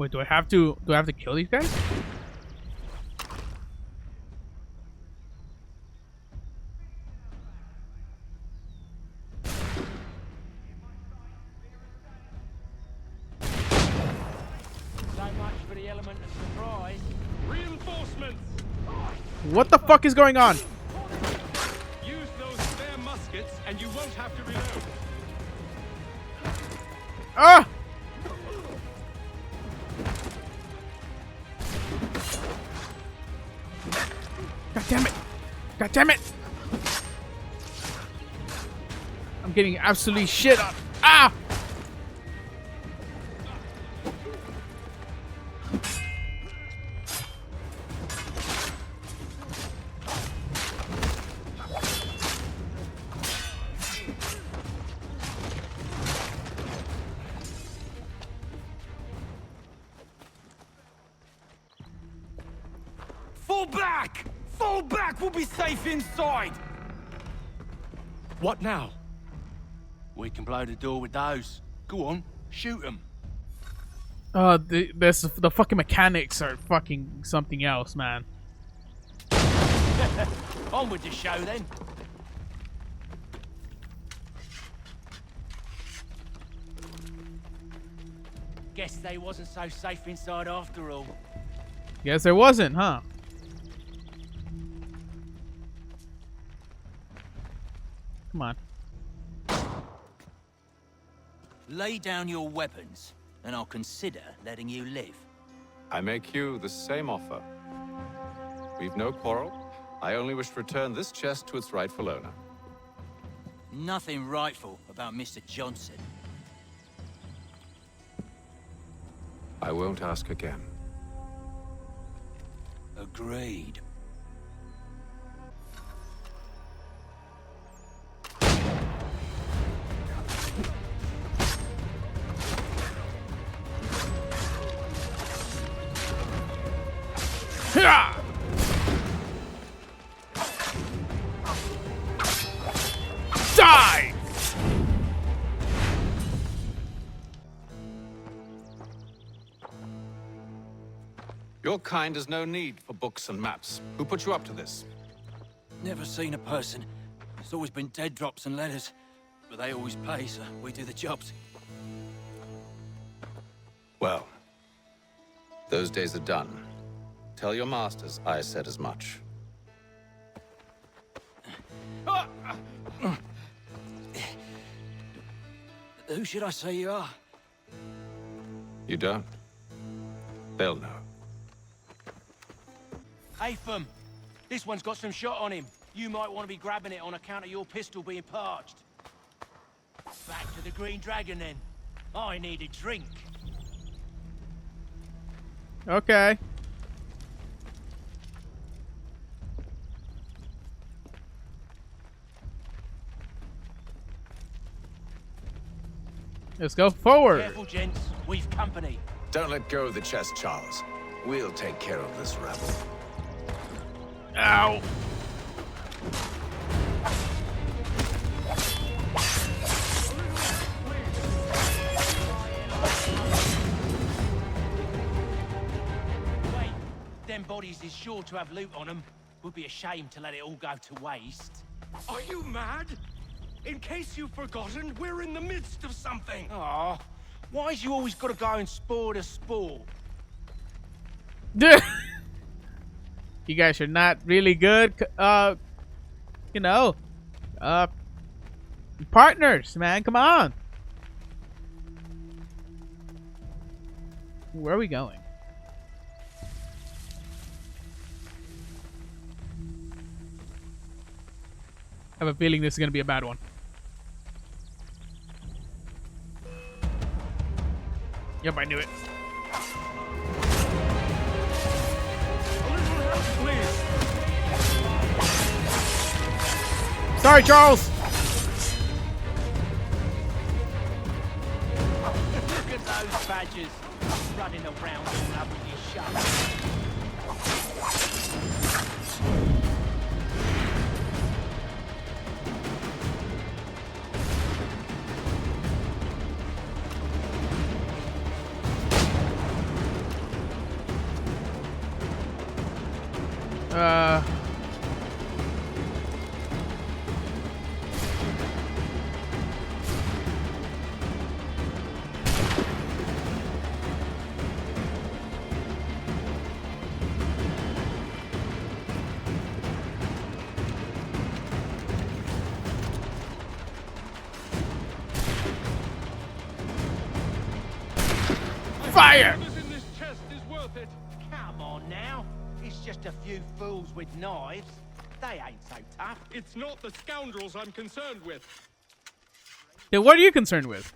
wait, do I have to kill these guys? So much for the element of surprise. Reinforcements! What the fuck is going on? Use those spare muskets and you won't have to reload. Ah! God damn it! God damn it! I'm getting absolutely shit on. Ah! Fall back! Fall back! We'll be safe inside! What now? We can blow the door with those. Go on, shoot them. The fucking mechanics are fucking something else, man. On with the show then. Guess they wasn't so safe inside after all. Guess there wasn't, huh? Come on. Lay down your weapons, and I'll consider letting you live. I make you the same offer. We've no quarrel. I only wish to return this chest to its rightful owner. Nothing rightful about Mr. Johnson. I won't ask again. Agreed. Die! Your kind has no need for books and maps. Who put you up to this? Never seen a person. It's always been dead drops and letters. But they always pay, so we do the jobs. Well, Those days are done. Tell your masters I said as much. Who should I say you are? You don't? They'll know. Atham, this one's got some shot on him. You might want to be grabbing it on account of your pistol being parched. Back to the Green Dragon, then. I need a drink. Okay. Let's go forward. Careful, gents. We've company. Don't let go of the chest, Charles. We'll take care of this rebel. Ow. Wait, them bodies is sure to have loot on them. Would be a shame to let it all go to waste. Are you mad? In case you've forgotten, we're in the midst of something. Aw, why's you always got to go and spoil the sport? You guys are not really good, you know, partners, man. Come on. Where are we going? I have a feeling this is going to be a bad one. Yep, I knew it. Sorry, Charles. Look at those badgers running around all over your show. Fire! Whatever's in this chest is worth it. Come on now. It's just a few fools with knives. They ain't so tough. It's not the scoundrels I'm concerned with. Then what are you concerned with?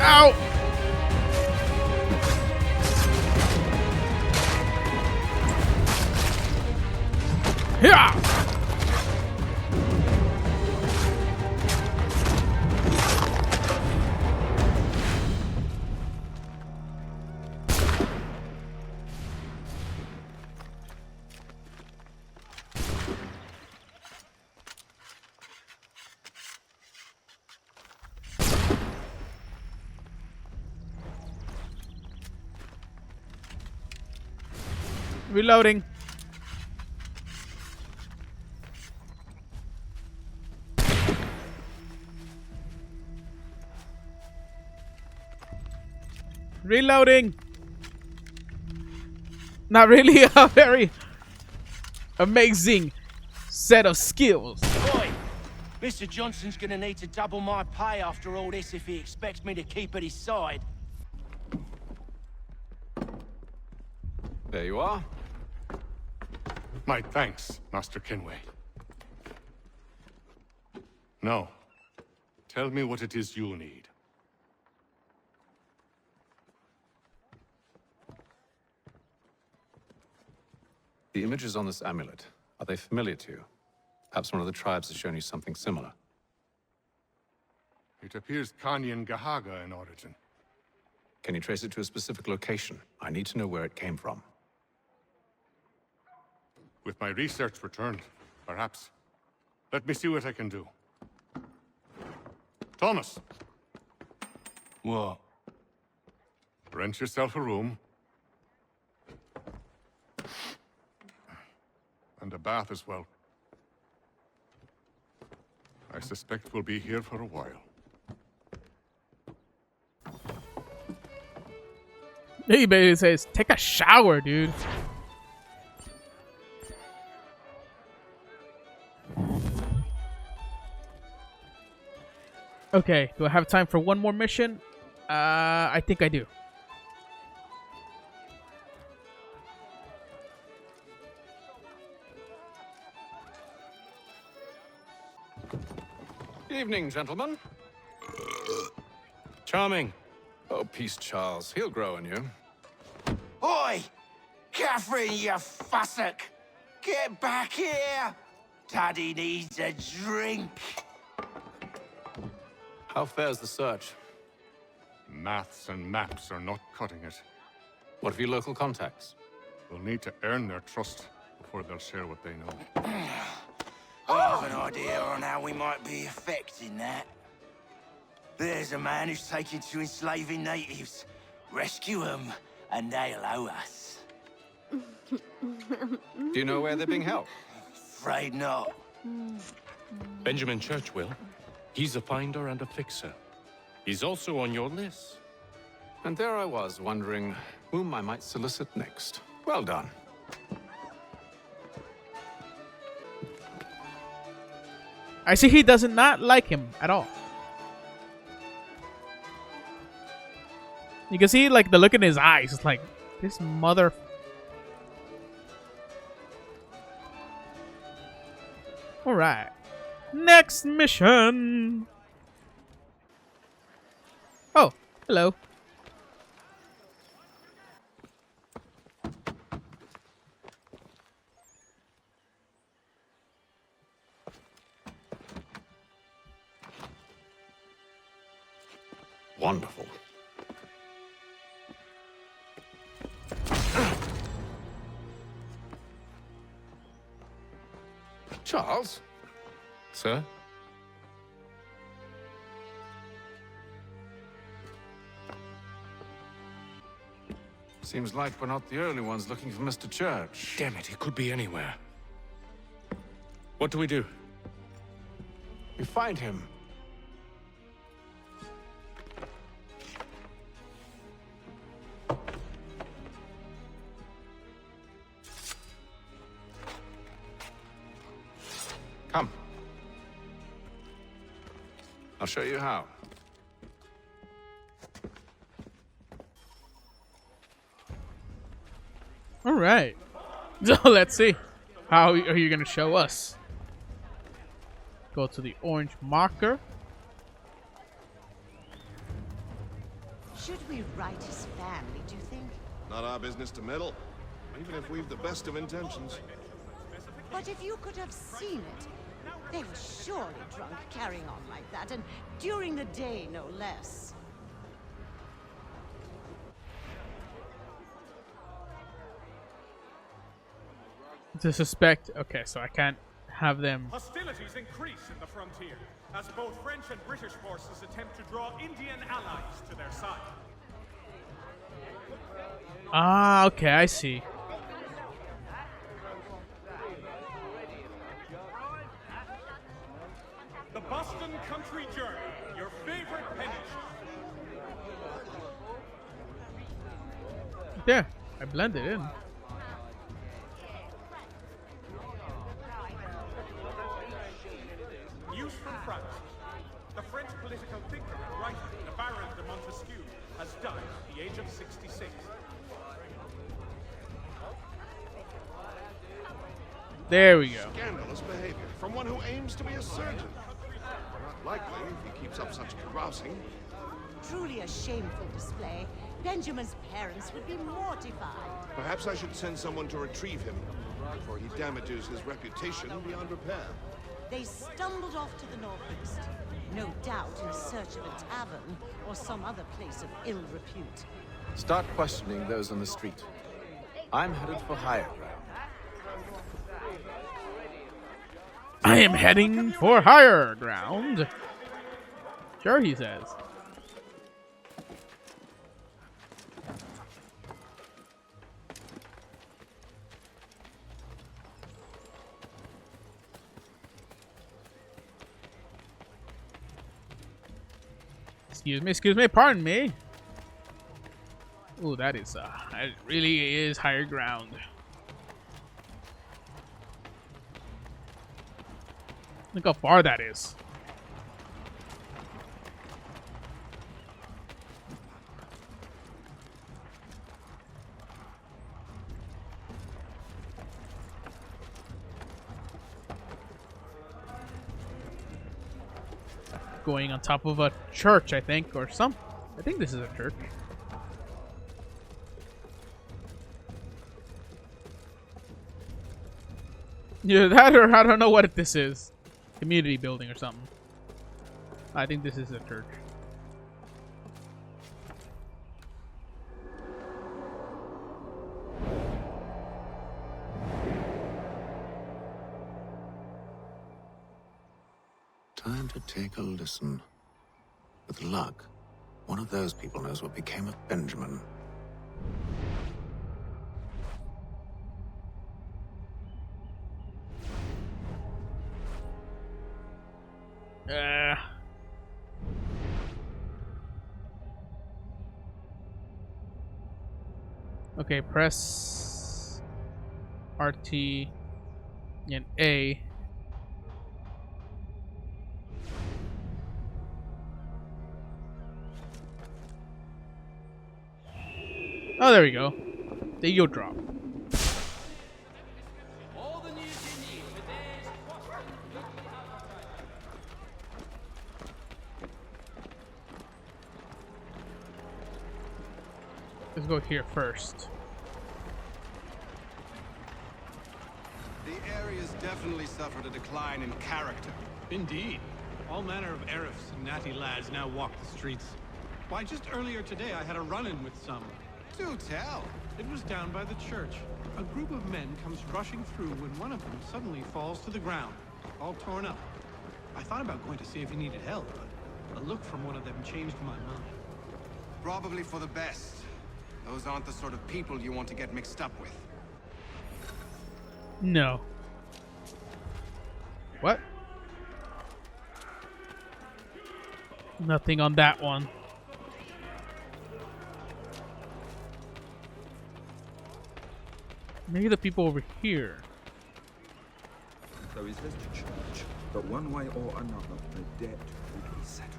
Ow! Yeah! Reloading. Reloading. Not really a very amazing set of skills. Boy, Mr. Johnson's gonna need to double my pay after all this if he expects me to keep at his side. There you are. My thanks, Master Kenway. Now, tell me what it is you need. The images on this amulet, are they familiar to you? Perhaps one of the tribes has shown you something similar. It appears Kanyan Gahaga in origin. Can you trace it to a specific location? I need to know where it came from. With my research returned, perhaps. Let me see what I can do. Thomas! What? Rent yourself a room. And a bath as well. I suspect we'll be here for a while. He basically says, take a shower, dude. Okay, do I have time for one more mission? I think I do. Evening, gentlemen. Charming. Oh, peace, Charles. He'll grow on you. Oi! Catherine, you fussock! Get back here! Daddy needs a drink. How fares the search? Maths and maps are not cutting it. What of your local contacts? We'll need to earn their trust before they'll share what they know. I have an idea on how we might be affecting that. There's a man who's taken to enslaving natives. Rescue them, and they'll owe us. Do you know where they're being held? Afraid not. Benjamin Churchwill. He's a finder and a fixer. He's also on your list. And there I was, wondering whom I might solicit next. Well done. I see he does not like him at all. You can see like the look in his eyes. It's like, this mother... Alright. Next mission! Oh, hello. Wonderful. Charles? Sir? Seems like we're not the only ones looking for Mr. Church. Damn it, he could be anywhere. What do we do? We find him. Come. I'll show you how. All right. So let's see. How are you going to show us? Go to the orange marker. Should we write his family, do you think? Not our business to meddle, even if we've the best of intentions. But if you could have seen it, they were surely drunk carrying on like that, and during the day, no less. To suspect. Okay, so I can't have them. Hostilities increase in the frontier as both French and British forces attempt to draw Indian allies to their side. Ah, okay, I see. The Boston Country Journey, your favorite penny shop. There, I blended in. News from France. The French political thinker and writer, the Baron de Montesquieu, has died at the age of 66. There we go. Scandalous behavior from one who aims to be a surgeon. Not likely if he keeps up such carousing. Truly a shameful display. Benjamin's parents would be mortified. Perhaps I should send someone to retrieve him before he damages his reputation beyond repair. They stumbled off to the northeast, no doubt in search of a tavern or some other place of ill repute. Start questioning those on the street. I'm headed for higher ground. I am heading for higher ground. Sure, he says. Excuse me, pardon me. Ooh, that really is higher ground. Look how far that is. Going on top of a church, I think, or some. I think this is a church. Yeah, that or I don't know what this is. Community building or something. I think this is a church. Time to take a listen. With luck, one of those people knows what became of Benjamin. Okay, press RT and A. Oh, there we go. The yield drop. Let's go here first. The area's definitely suffered a decline in character. Indeed. All manner of Arifs and natty lads now walk the streets. Why, just earlier today I had a run-in with some. Do tell. It was down by the church. A group of men comes rushing through when one of them suddenly falls to the ground, all torn up. I thought about going to see if he needed help, but a look from one of them changed my mind. Probably for the best. Those aren't the sort of people you want to get mixed up with. No. What? Nothing on that one. Maybe the people over here. So he's left to church, but one way or another, the debt will be settled.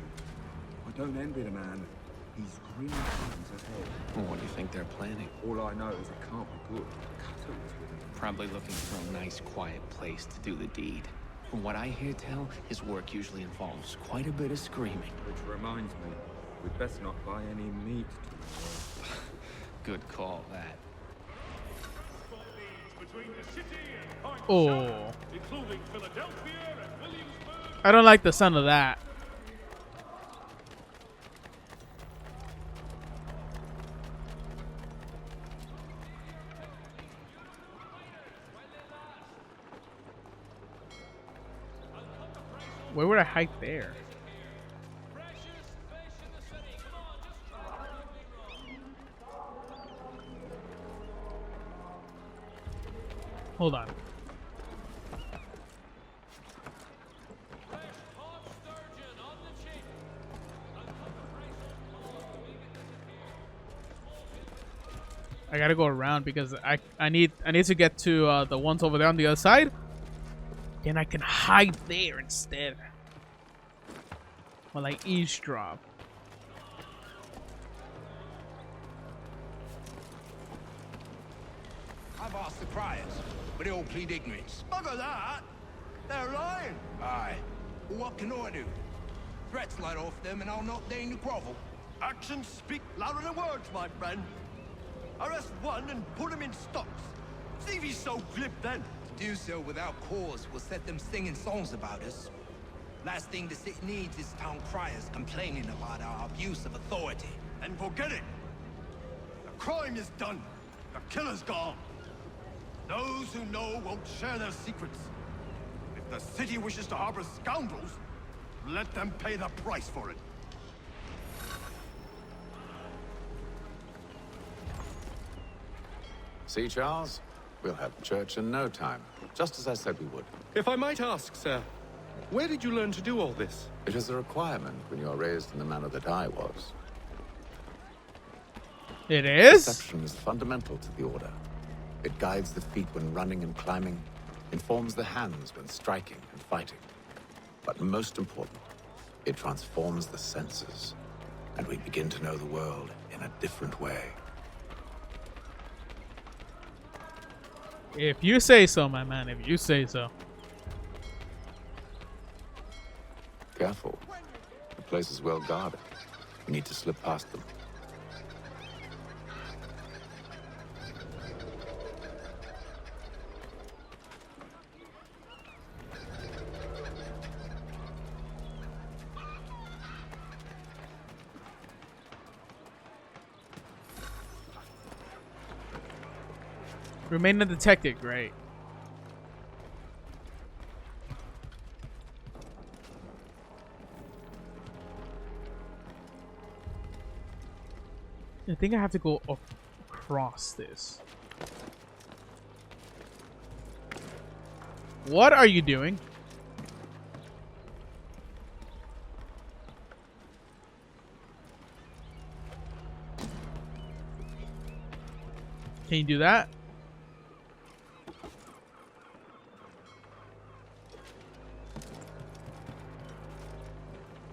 I don't envy the man. He's grim times ahead. Well, what do you think they're planning? All I know is it can't be good. Cutter was with him. Probably looking for a nice, quiet place to do the deed. From what I hear tell, his work usually involves quite a bit of screaming. Which reminds me, we'd best not buy any meat to him. Good call, that. Oh. I don't like the sound of that. Where would I hide there? Hold on. I gotta go around because I need to get to the ones over there on the other side. Then I can hide there instead. While I eavesdrop. I've asked the criers, but they all plead ignorance. Bugger that! They're lying. Aye. Well, what can I do? Threats light off them and I'll not deign to grovel. Actions speak louder than words, my friend. Arrest one and put him in stocks. See if he's so glib then. To do so without cause will set them singing songs about us. Last thing the city needs is town criers complaining about our abuse of authority. And forget it. The crime is done. The killer's gone. Those who know won't share their secrets. If the city wishes to harbor scoundrels, let them pay the price for it. See, Charles? We'll have church in no time, just as I said we would. If I might ask, sir, Where did you learn to do all this? It is a requirement when you are raised in the manner that I was. It is? Perception is fundamental to the Order. It guides the feet when running and climbing, informs the hands when striking and fighting. But most important, it transforms the senses, and we begin to know the world in a different way. If you say so, my man, if you say so. Careful. The place is well guarded. We need to slip past them. Remain undetected, great. I think I have to go across this. What are you doing? Can you do that?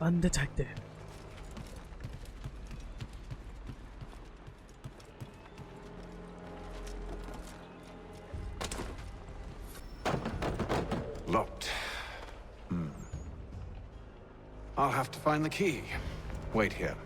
Undetected. Locked. I'll have to find the key. Wait here.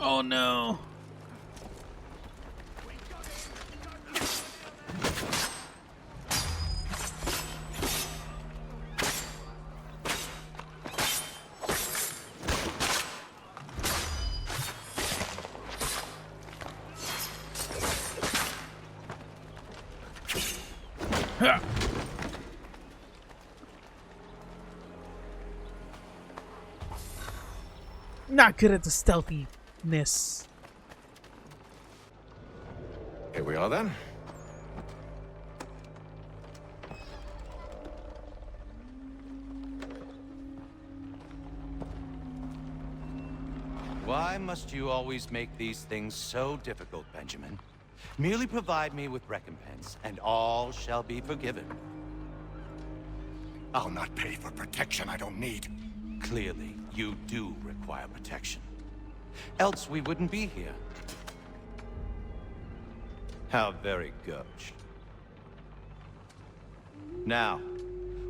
Oh no. Ha. Not good at the stealthiness. Here we are then. Why must you always make these things so difficult, Benjamin? Merely provide me with recompense, and all shall be forgiven. I'll not pay for protection I don't need. Clearly, you do require protection. Else we wouldn't be here. How very gauche. Now,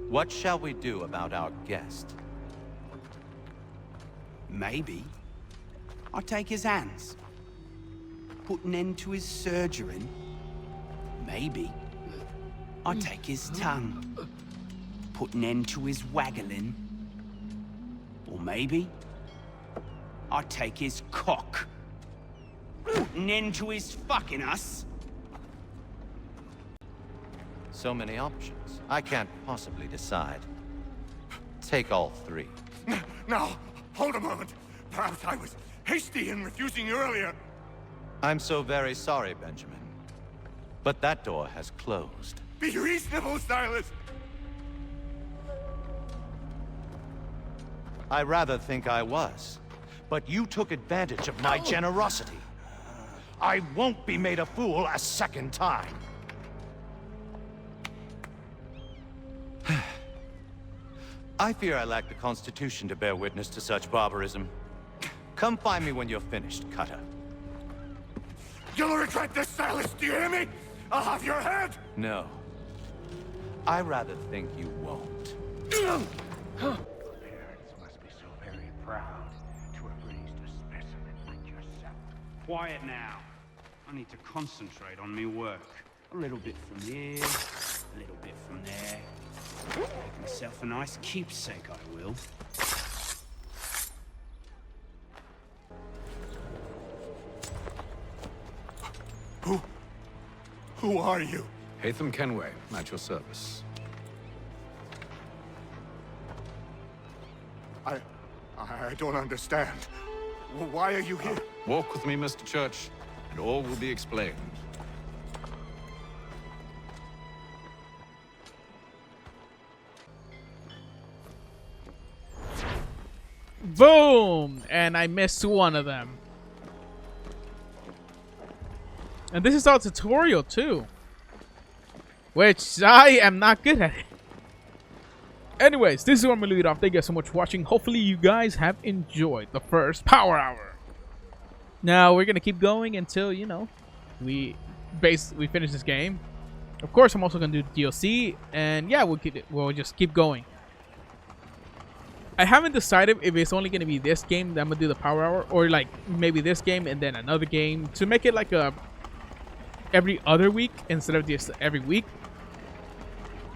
what shall we do about our guest? Maybe I take his hands, put an end to his surgering. Maybe I take his tongue, put an end to his waggling. Or maybe I take his cock, put an end to his fucking us. So many options. I can't possibly decide. Take all three. Now, hold a moment. Perhaps I was hasty in refusing you earlier. I'm so very sorry, Benjamin. But that door has closed. Be reasonable, Silas. I rather think I was. But you took advantage of my generosity. I won't be made a fool a second time. I fear I lack the constitution to bear witness to such barbarism. Come find me when you're finished, Cutter. You'll regret this, Silas, do you hear me? I'll have your head! No. I rather think you won't. Parents must be so very proud to have raised a specimen like yourself. Quiet now. I need to concentrate on me work. A little bit from here, A little bit from there. Make myself a nice keepsake, I will. Who are you? Hatham Kenway, at your service. I don't understand. Why are you here? Walk with me, Mr. Church, and all will be explained. Boom! And I missed one of them. And this is our tutorial too, which I am not good at it. Anyways, this is where I'm going to leave it off. Thank you guys so much for watching. Hopefully you guys have enjoyed the first Power Hour. Now we're going to keep going until, you know, we finish this game. Of course, I'm also going to do DLC, and yeah, we'll just keep going. I haven't decided if it's only going to be this game that I'm going to do the Power Hour, or like maybe this game and then another game, to make it like a every other week instead of just every week.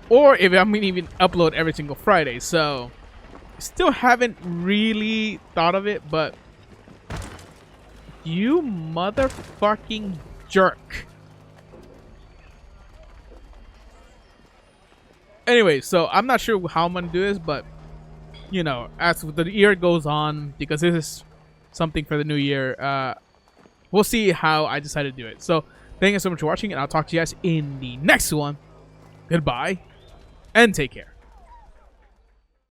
Or if I'm going to even upload every single Friday. So, still haven't really thought of it, but you motherfucking jerk. Anyway, so I'm not sure how I'm going to do this, but you know, as the year goes on, because this is something for the new year, we'll see how I decide to do it. So, thank you so much for watching, and I'll talk to you guys in the next one. Goodbye, and take care.